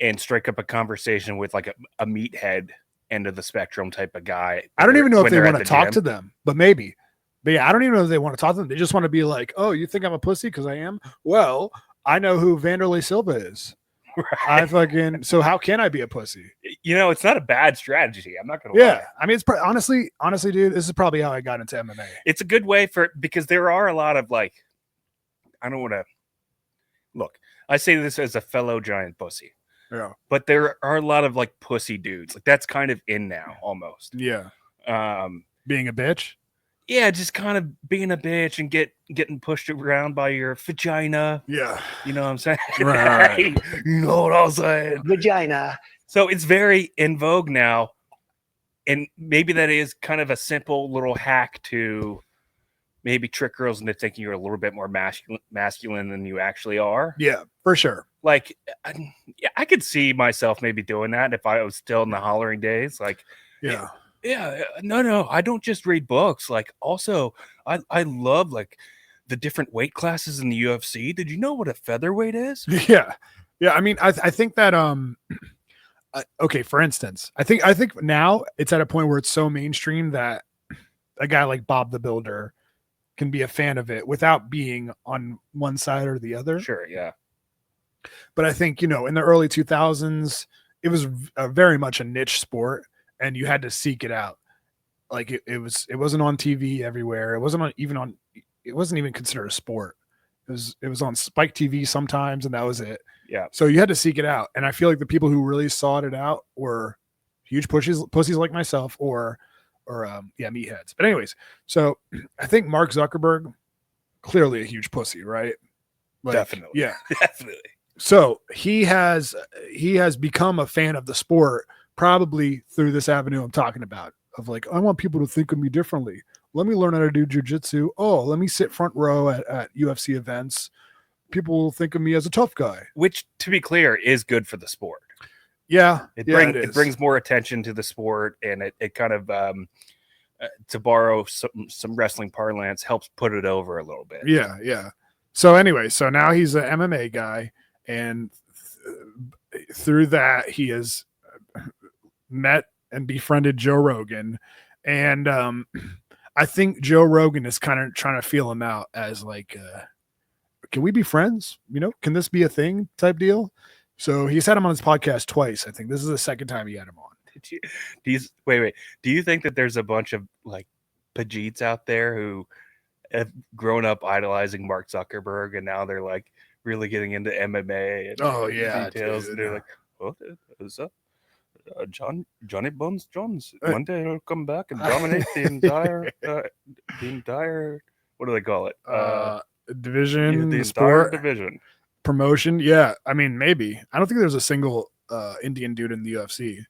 and strike up a conversation with like a meathead end of the spectrum type of guy. I don't even know if when they they're want at to the talk gym. to them, but maybe. But yeah, I don't even know if they want to talk to them. They just want to be like, oh, you think I'm a pussy because I am? Well, I know who Vanderlei Silva is. Right. So how can I be a pussy? You know, it's not a bad strategy. I'm not gonna Yeah, lie. I mean, it's honestly, dude, this is probably how I got into MMA. It's a good way because there are a lot of like, I don't want to look. I say this as a fellow giant pussy, Yeah, but there are a lot of like pussy dudes. Like that's kind of in now almost. yeah, Um, being a bitch. yeah, just kind of being a bitch and getting pushed around by your vagina. Yeah, You know what I'm saying? Right. You know what I'm saying? Vagina. So it's very in vogue now. And maybe that is kind of a simple little hack to maybe trick girls into thinking you're a little bit more masculine than you actually are. yeah, for sure. Like, I could see myself maybe doing that if I was still in the hollering days. Like, Yeah, no, I don't just read books. Like, also, I love like the different weight classes in the UFC. Did you know what a featherweight is? yeah. I mean, I think that okay, for instance, I think now it's at a point where it's so mainstream that a guy like Bob the Builder can be a fan of it without being on one side or the other. Sure, yeah. But I think, in the early 2000s, it was very much a niche sport, and you had to seek it out. Like it wasn't on TV everywhere. It wasn't even considered a sport. It was on Spike TV sometimes, and that was it. Yeah. So you had to seek it out. And I feel like the people who really sought it out were huge pussies like myself or meatheads. But anyways, so I think Mark Zuckerberg, clearly a huge pussy, right? Like, Definitely. Yeah. Definitely. So he has become a fan of the sport probably through this avenue I'm talking about of like, I want people to think of me differently. Let me learn how to do jujitsu. Oh, let me sit front row at UFC events. People will think of me as a tough guy. Which, to be clear, is good for the sport. Yeah. It is. brings more attention to the sport, and it kind of, to borrow some wrestling parlance, helps put it over a little bit. Yeah. So anyway, so now he's an MMA guy, and through that he has met and befriended Joe Rogan, and I think Joe Rogan is kind of trying to feel him out as like, can we be friends? Can this be a thing type deal? So he's had him on his podcast twice. I think this is the second time he had him on. Wait. Do you think that there's a bunch of like pajeets out there who have grown up idolizing Mark Zuckerberg and now they're like really getting into MMA and details, and they're like, "What is that? Johnny Bones Jones. One day he'll come back and dominate the entire what do they call it? Division, the sport, entire division, promotion." Yeah, I mean, maybe. I don't think there's a single Indian dude in the UFC.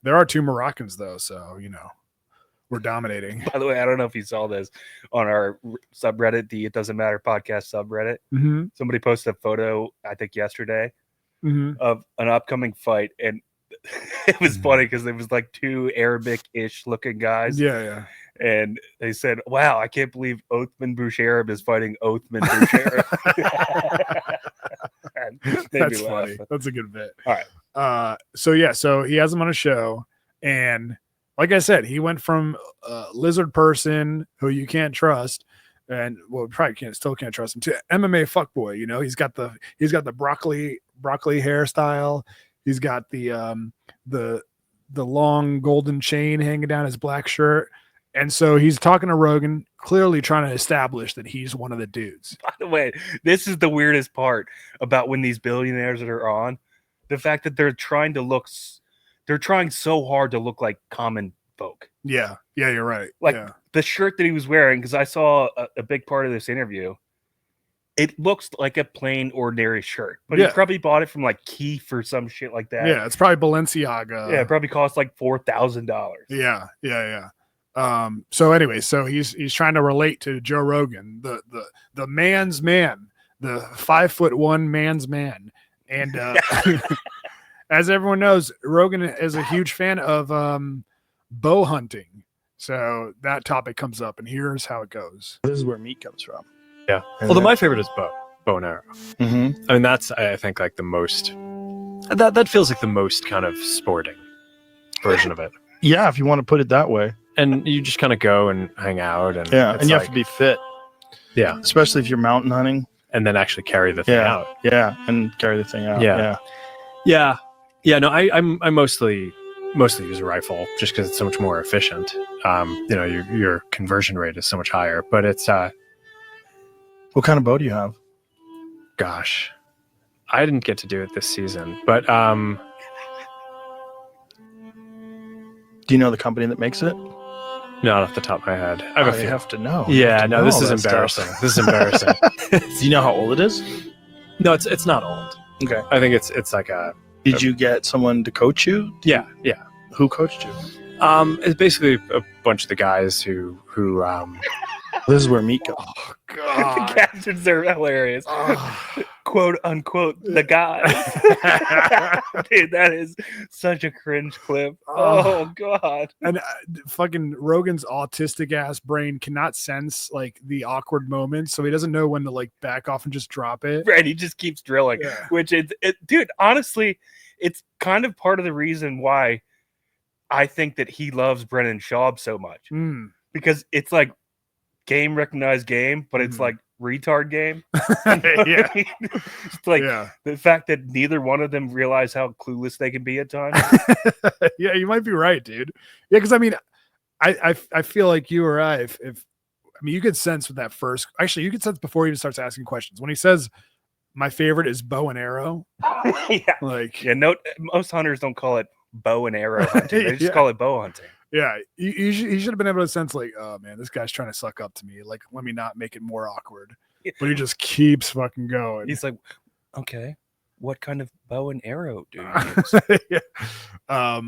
There are two Moroccans though, so we're dominating. By the way, I don't know if you saw this on our subreddit, the It Doesn't Matter podcast subreddit. Mm-hmm. Somebody posted a photo, I think yesterday, Mm-hmm. of an upcoming fight, and it was funny because there was like two Arabic-ish looking guys. Yeah. And they said, "Wow, I can't believe Othman Boucherib is fighting Othman Boucherib." That's funny. That's a good bit. All right. So he has him on a show, and like I said, he went from lizard person who you can't trust, and probably still can't trust him, to MMA fuckboy. He's got the broccoli hairstyle. He's got the long golden chain hanging down his black shirt. And so he's talking to Rogan, clearly trying to establish that he's one of the dudes. By the way, this is the weirdest part about when these billionaires are on, the fact that they're trying so hard to look like common folk. Yeah, you're right. Like yeah. the shirt that he was wearing, because I saw a big part of this interview. It looks like a plain, ordinary shirt, but he probably bought it from like Keith or some shit like that. Yeah, it's probably Balenciaga. Yeah, it probly cost like $4,000. Yeah. So anyway, so he's trying to relate to Joe Rogan, the man's man, the 5'1" man's man, and as everyone knows, Rogan is a huge fan of bow hunting. So that topic comes up, and here's how it goes. This is where meat comes from. Yeah. And Although then- my favorite is bow and arrow. Mhm. I mean, that's, I think, like the most, that feels like the most kind of sporting version of it. Yeah, if you want to put it that way. And you just kind of go and hang out. And Yeah, it's and you like, have to be fit. Yeah. Especially if you're mountain hunting. And then actually carry the thing out. Yeah, and carry the thing out. Yeah. Yeah, no, I mostly use a rifle just because it's so much more efficient. You know, your conversion rate is so much higher. But it's What kind of bow do you have? gosh, I didn't get to do it this season, but Do you know the company that makes it? not off the top of my head. I have a You few. have to know. You Yeah, have to no, know this all is that embarrassing. stuff. This is embarrassing. Do you know how old it is? No, it's not old. Okay. I think it's like a Did you get someone to coach you? yeah. Who coached you? It's basically a bunch of the guys who This is where meat goes. Oh, The God. captions are hilarious. Quote unquote, the guy. Dude, that is such a cringe clip. Oh, God. And fucking Rogan's autistic ass brain cannot sense like the awkward moments, so he doesn't know when to like back off and just drop it. Right. He just keeps drilling, Yeah. which dude, honestly, it's kind of part of the reason why I think that he loves Brennan Schaub so much Mm. because it's like game recognized game, but it's like retard game. Yeah. It's like Yeah. the fact that neither one of them realize how clueless they can be at times. Yeah, you might be right, dude. Yeah, because I mean, I feel like you or I mean, you could sense with that first. Actually, you could sense before he even starts asking questions when he says, "My favorite is bow and arrow." Yeah. Like, Yeah, no, most hunters don't call it bow and arrow hunting. They just Yeah. call it bow hunting. yeah, you should have been able to sense like, oh man, this guy's trying to suck up to me. Like, let me not make it more awkward. Yeah. But he just keeps fucking going. He's like, okay, what kind of bow and arrow do you use? Yeah.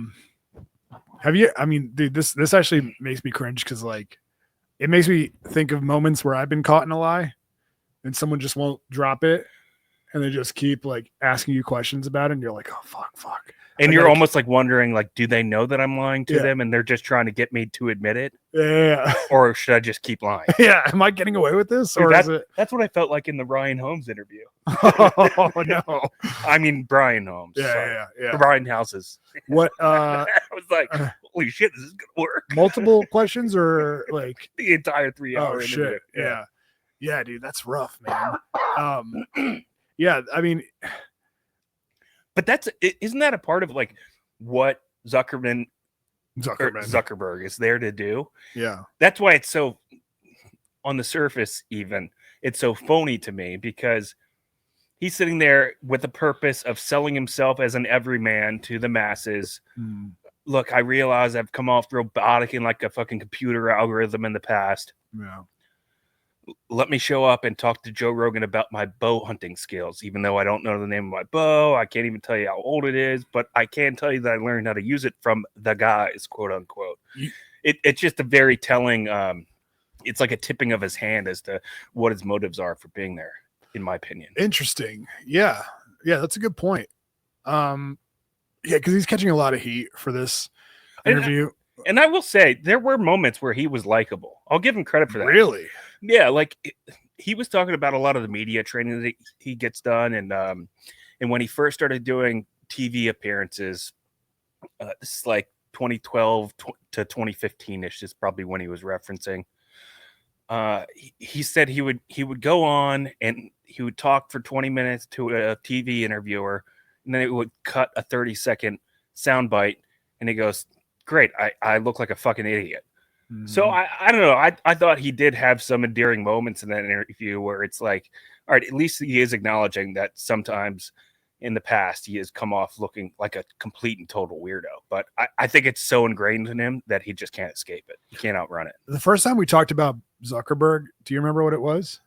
Have you? I mean, dude, this actually makes me cringe because like, it makes me think of moments where I've been caught in a lie, and someone just won't drop it, and they just keep like asking you questions about it, and you're like, oh fuck. And I you're gotta almost like wondering, like, do they know that I'm lying to Yeah. them and they're just trying to get me to admit it? Yeah. Or should I just keep lying? Yeah. Am I getting away with this? Dude, Or is it? That's what I felt like in the Ryan Holmes interview. Oh no. I mean, Brian Holmes. Yeah, sorry. yeah. Brian Houses. What I was like, holy shit, this is going to work. multiple questions or like The entire 3 hour oh interview. shit. Yeah. Yeah, dude, that's rough, man. Yeah, I mean, But isn't that a part of like what Zuckerberg is there to do? Yeah. That's why it's so on the surface, even it's so phony to me because he's sitting there with the purpose of selling himself as an everyman to the masses. Look, I realize I've come off robotic and like a fucking computer algorithm in the past. Yeah. Let me show up and talk to Joe Rogan about my bow hunting skills, even though I don't know the name of my bow. I can't even tell you how old it is, but I can tell you that I learned how to use it from the guys, quote unquote. It's just a very telling, it's like a tipping of his hand as to what his motives are for being there, in my opinion. Interesting. Yeah. Yeah, that's a good point. Yeah, because he's catching a lot of heat for this interview. And I will say, there were moments where he was likable. I'll give him credit for that. Really? Yeah, like he was talking about a lot of the media training that he gets done, and when he first started doing TV appearances, this is like 2012 to 2015ish is probably when he was referencing. He said he would go on and he would talk for 20 minutes to a TV interviewer, and then it would cut a 30-second soundbite, and he goes, "Great, I look like a fucking idiot." So I don't know. I thought he did have some endearing moments in that interview where it's like, all right, at least he is acknowledging that sometimes in the past he has come off looking like a complete and total weirdo. But I think it's so ingrained in him that he just can't escape it. He can't outrun it. The first time we talked about Zuckerberg, do you remember what it was?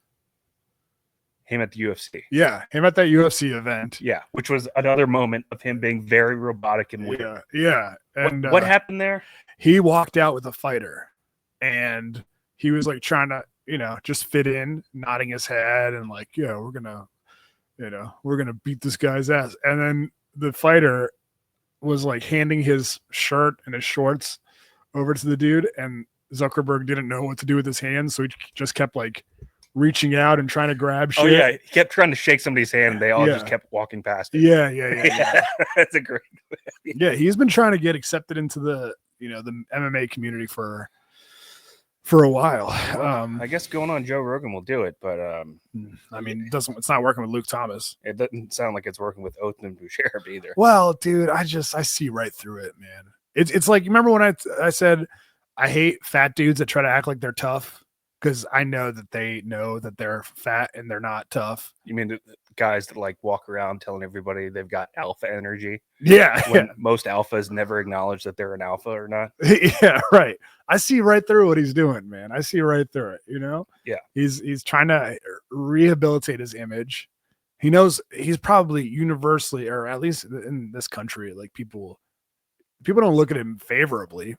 Him at the UFC. Yeah, him at that UFC event. Yeah, which was another moment of him being very robotic and weird. Yeah. And what happened there? He walked out with a fighter, and he was like trying to, just fit in, nodding his head, and like, yeah, we're gonna beat this guy's ass. And then the fighter was like handing his shirt and his shorts over to the dude, and Zuckerberg didn't know what to do with his hands, so he just kept like reaching out and trying to grab shit. Oh yeah, he kept trying to shake somebody's hand, and they all just kept walking past it. Yeah. That's a great. Yeah, he's been trying to get accepted into the the MMA community for a while. I guess going on Joe Rogan will do it, but I mean, it's not working with Luke Thomas. It doesn't sound like it's working with Othman Boucher either. Well, dude, I see right through it, man. It's like, you remember when I said I hate fat dudes that try to act like they're tough, because I know that they know that they're fat and they're not tough. You mean the guys that like walk around telling everybody they've got alpha energy? Yeah. When most alphas never acknowledge that they're an alpha or not. Yeah, right. I see right through what he's doing, man. I see right through it, Yeah. He's trying to rehabilitate his image. He knows he's probably universally, or at least in this country, like people don't look at him favorably.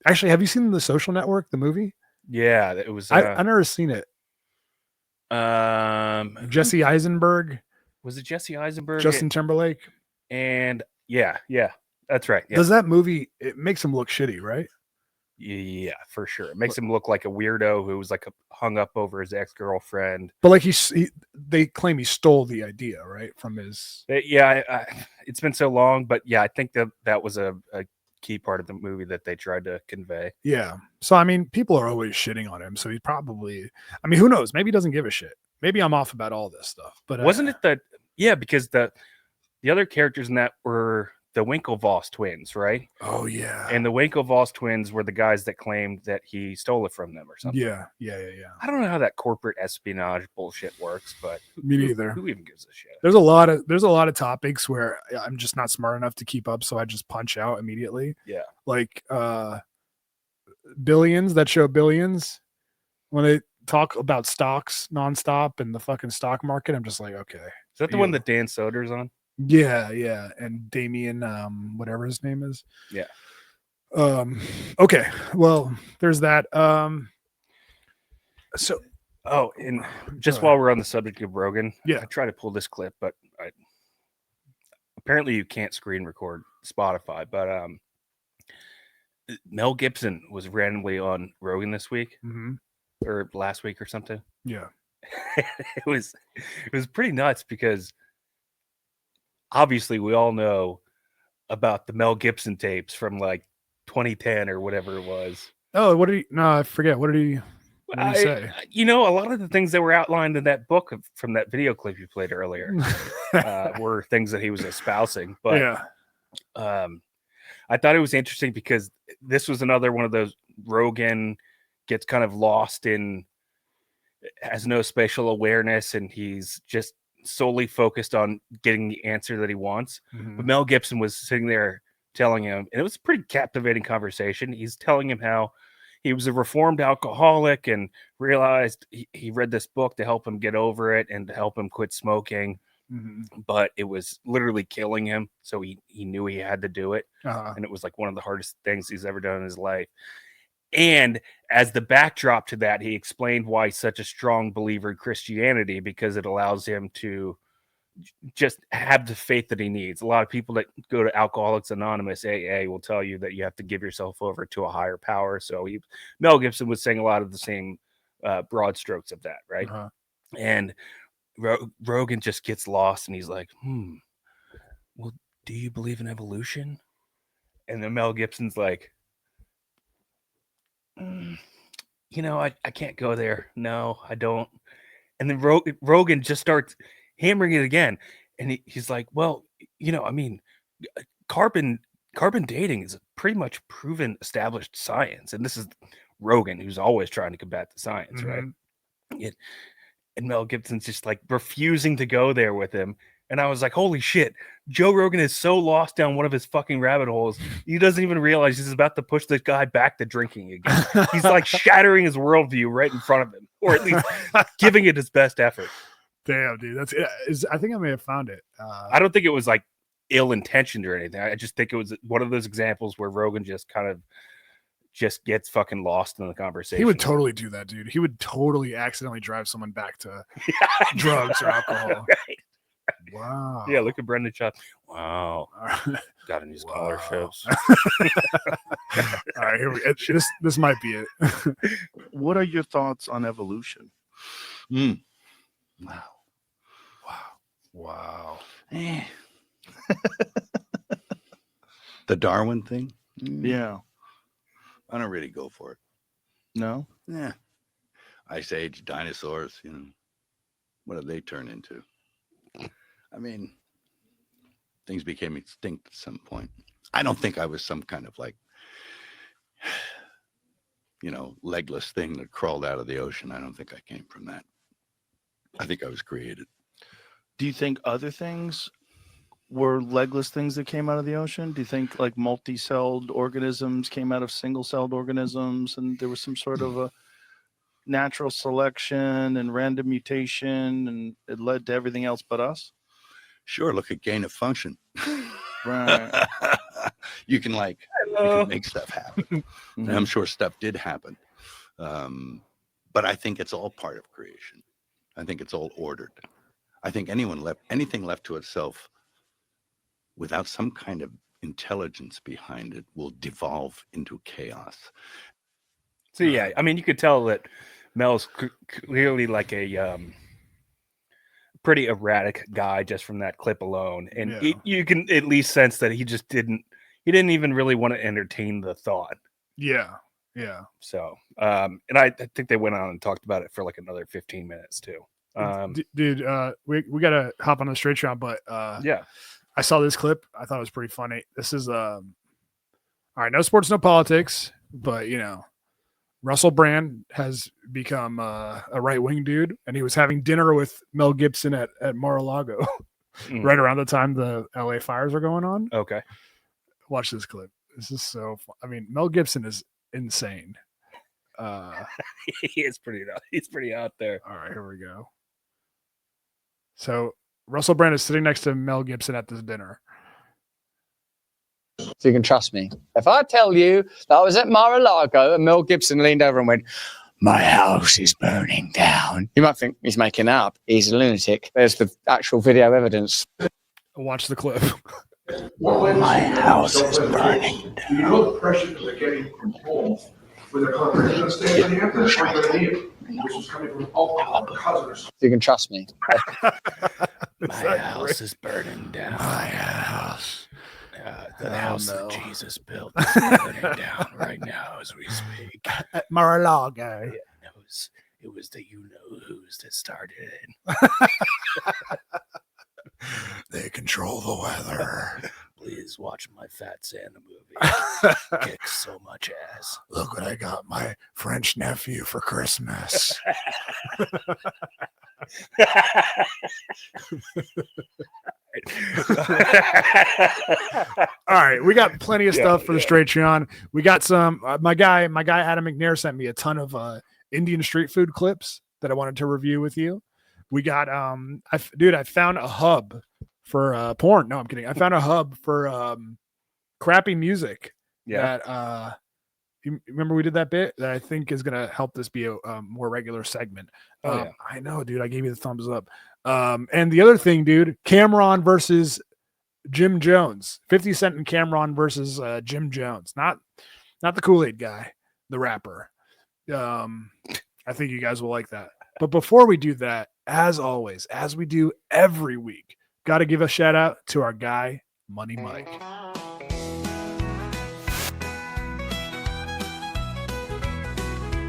Actually, have you seen The Social Network, the movie? Yeah, it was. I've never seen it. Jesse Eisenberg. Was it Jesse Eisenberg? Justin Timberlake. And yeah, that's right. Yeah. Does that movie? It makes him look shitty, right? Yeah, for sure. It makes him look like a weirdo who was like hung up over his ex-girlfriend. But like they claim he stole the idea, right, from his. Yeah, it's been so long, but yeah, I think that was a key part of the movie that they tried to convey. Yeah. So I mean, people are always shitting on him, so he probably. I mean, who knows? Maybe he doesn't give a shit. Maybe I'm off about all this stuff. But wasn't it that? Yeah, because the other characters in that were the Winklevoss twins, right? Oh yeah. And the Winklevoss twins were the guys that claimed that he stole it from them or something. Yeah. I don't know how that corporate espionage bullshit works, but me neither. Who even gives a shit? There's a lot of topics where I'm just not smart enough to keep up, so I just punch out immediately. Yeah. Like Billions, that show Billions, when they talk about stocks nonstop and the fucking stock market, I'm just like, okay. Is that the one that Dan Soder's on? Yeah, and Damien, whatever his name is. Yeah. Okay, well, there's that. So, and just while we're on the subject of Rogan, yeah, I try to pull this clip, but apparently you can't screen record Spotify. But Mel Gibson was randomly on Rogan this week, or last week or something. Yeah, it was pretty nuts because. Obviously, we all know about the Mel Gibson tapes from like 2010 or whatever it was. Oh, what did he? No, I forget. What did he say? A lot of the things that were outlined in that book from that video clip you played earlier were things that he was espousing. But yeah, I thought it was interesting because this was another one of those Rogan gets kind of lost in, has no spatial awareness, and he's just solely focused on getting the answer that he wants. But Mel Gibson was sitting there telling him, and it was a pretty captivating conversation. He's telling him how he was a reformed alcoholic and realized he read this book to help him get over it and to help him quit smoking. But it was literally killing him. So he knew he had to do it. And it was like one of the hardest things he's ever done in his life. And as the backdrop to that, he explained why he's such a strong believer in Christianity, because it allows him to just have the faith that he needs. A lot of people that go to Alcoholics Anonymous, AA, will tell you that you have to give yourself over to a higher power. So Mel Gibson was saying a lot of the same broad strokes of that, right? And Rogan just gets lost, and he's like, well, do you believe in evolution? And then Mel Gibson's like, I can't go there. No, I don't. And then Rogan just starts hammering it again. And he's like, well, carbon dating is a pretty much proven, established science. And this is Rogan, who's always trying to combat the science, right? And Mel Gibson's just like refusing to go there with him. And I was like, holy shit, Joe Rogan is so lost down one of his fucking rabbit holes. He doesn't even realize he's about to push this guy back to drinking again. He's like shattering his worldview right in front of him, or at least giving it his best effort. Damn, dude. I think I may have found it. I don't think it was like ill-intentioned or anything. I just think it was one of those examples where Rogan just kind of just gets fucking lost in the conversation. He would totally do that, dude. He would totally accidentally drive someone back to drugs or alcohol. Right. Wow. Yeah, look at Brendan Schaub. Wow. Got in these scholarships. All right, here we go. This might be it. What are your thoughts on evolution? Wow. Wow. The Darwin thing? Yeah. I don't really go for it. No? Yeah. Ice Age, dinosaurs, what have they turned into? I mean, things became extinct at some point. I don't think I was some kind of legless thing that crawled out of the ocean. I don't think I came from that. I think I was created. Do you think other things were legless things that came out of the ocean? Do you think like multi-celled organisms came out of single-celled organisms and there was some sort of a natural selection and random mutation and it led to everything else but us? Sure, look at gain of function. Right. You can make stuff happen. And I'm sure stuff did happen. But I think it's all part of creation. I think it's all ordered. I think anything left to itself without some kind of intelligence behind it will devolve into chaos. So yeah, I mean, you could tell that Mel's clearly like a pretty erratic guy just from that clip alone, and you can at least sense that he didn't even really want to entertain the thought. Yeah. So, and I think they went on and talked about it for like another 15 minutes too. Dude, we gotta hop on the straight shot, but yeah, I saw this clip. I thought it was pretty funny. This is all right. No sports, no politics, but Russell Brand has become a right-wing dude, and he was having dinner with Mel Gibson at Mar-a-Lago right around the time the LA fires are going on. Okay. Watch this clip. This is so fun. I mean, Mel Gibson is insane. He's pretty out there. All right, here we go. So Russell Brand is sitting next to Mel Gibson at this dinner. So you can trust me. If I tell you that I was at Mar-a-Lago and Mel Gibson leaned over and went, "My house is burning down," you might think he's making that up. He's a lunatic. There's the actual video evidence. Watch the clip. My house is burning down. You know the pressures they're getting from home with their comprehension state, and you have to try to need it, which is coming from all our cousins. You can trust me. My house is burning down. My house. The house that Jesus built is burning down right now as we speak. At Mar-a-Lago. Yeah, it was the you-know-who's that started it. They control the weather. Please watch my Fat Santa movie. Kicks so much ass. Look what I got my French nephew for Christmas. All right, we got plenty of stuff for the straight Sean. We got some. My guy Adam McNair sent me a ton of Indian street food clips that I wanted to review with you. We got I found a hub for porn. No, I'm kidding. I found a hub for crappy music. Yeah. That you remember we did that bit that I think is gonna help this be a more regular segment. Yeah. I know, dude. I gave you the thumbs up. And the other thing, dude, Cameron versus Jim Jones. 50 Cent and Cameron versus Jim Jones. Not the Kool-Aid guy, the rapper. I think you guys will like that. But before we do that, as always, as we do every week, got to give a shout out to our guy, Money Mike.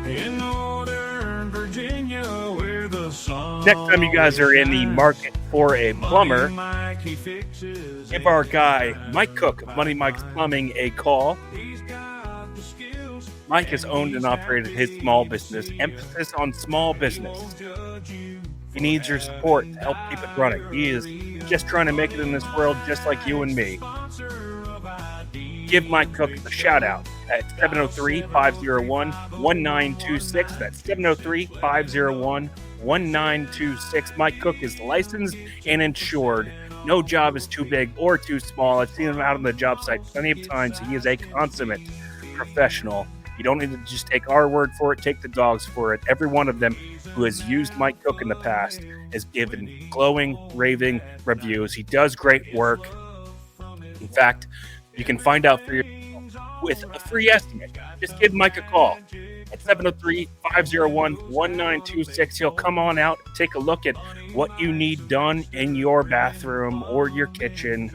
In Northern Virginia, where the sun Next time you guys are in the market for a plumber, give our guy Mike Cook of Money Mike's Plumbing a call. Mike has owned and operated his small business, emphasis on small business. He needs your support to help keep it running. He is just trying to make it in this world just like you and me. Give Mike Cook a shout out at 703-501-1926. That's 703-501-1926. Mike Cook is licensed and insured. No job is too big or too small. I've seen him out on the job site plenty of times. He is a consummate professional. You don't need to just take our word for it, take the dog's for it. Every one of them who has used Mike Cook in the past has given glowing, raving reviews. He does great work. In fact, you can find out for yourself with a free estimate. Just give Mike a call at 703-501-1926. He'll come on out, take a look at what you need done in your bathroom or your kitchen,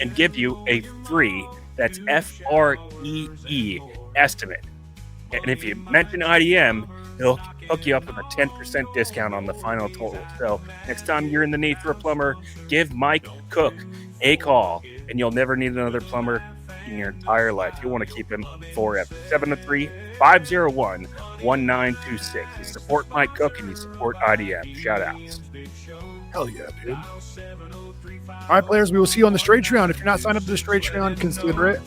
and give you a free, that's FREE estimate. And if you mention IDM, he'll hook you up with a 10% discount on the final total. So next time you're in the need for a plumber, give Mike Cook a call, and you'll never need another plumber in your entire life. You'll want to keep him forever. 703-501-1926. You support Mike Cook and you support IDM. Shout outs. Hell yeah, dude. All right, players, we will see you on the Straight-Treon. If you're not signed up to the Straight-Treon, consider it.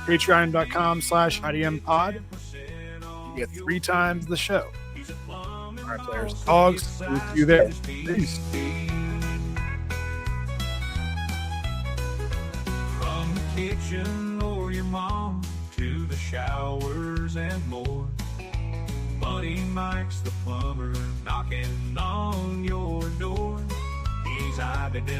Patreon.com/IDM pod. You get 3 times the show. All right, players. Dogs, we'll see you there. Peace. From the kitchen or your mom to the showers and more. Buddy Mike's the plumber knocking on your door. He's IDM.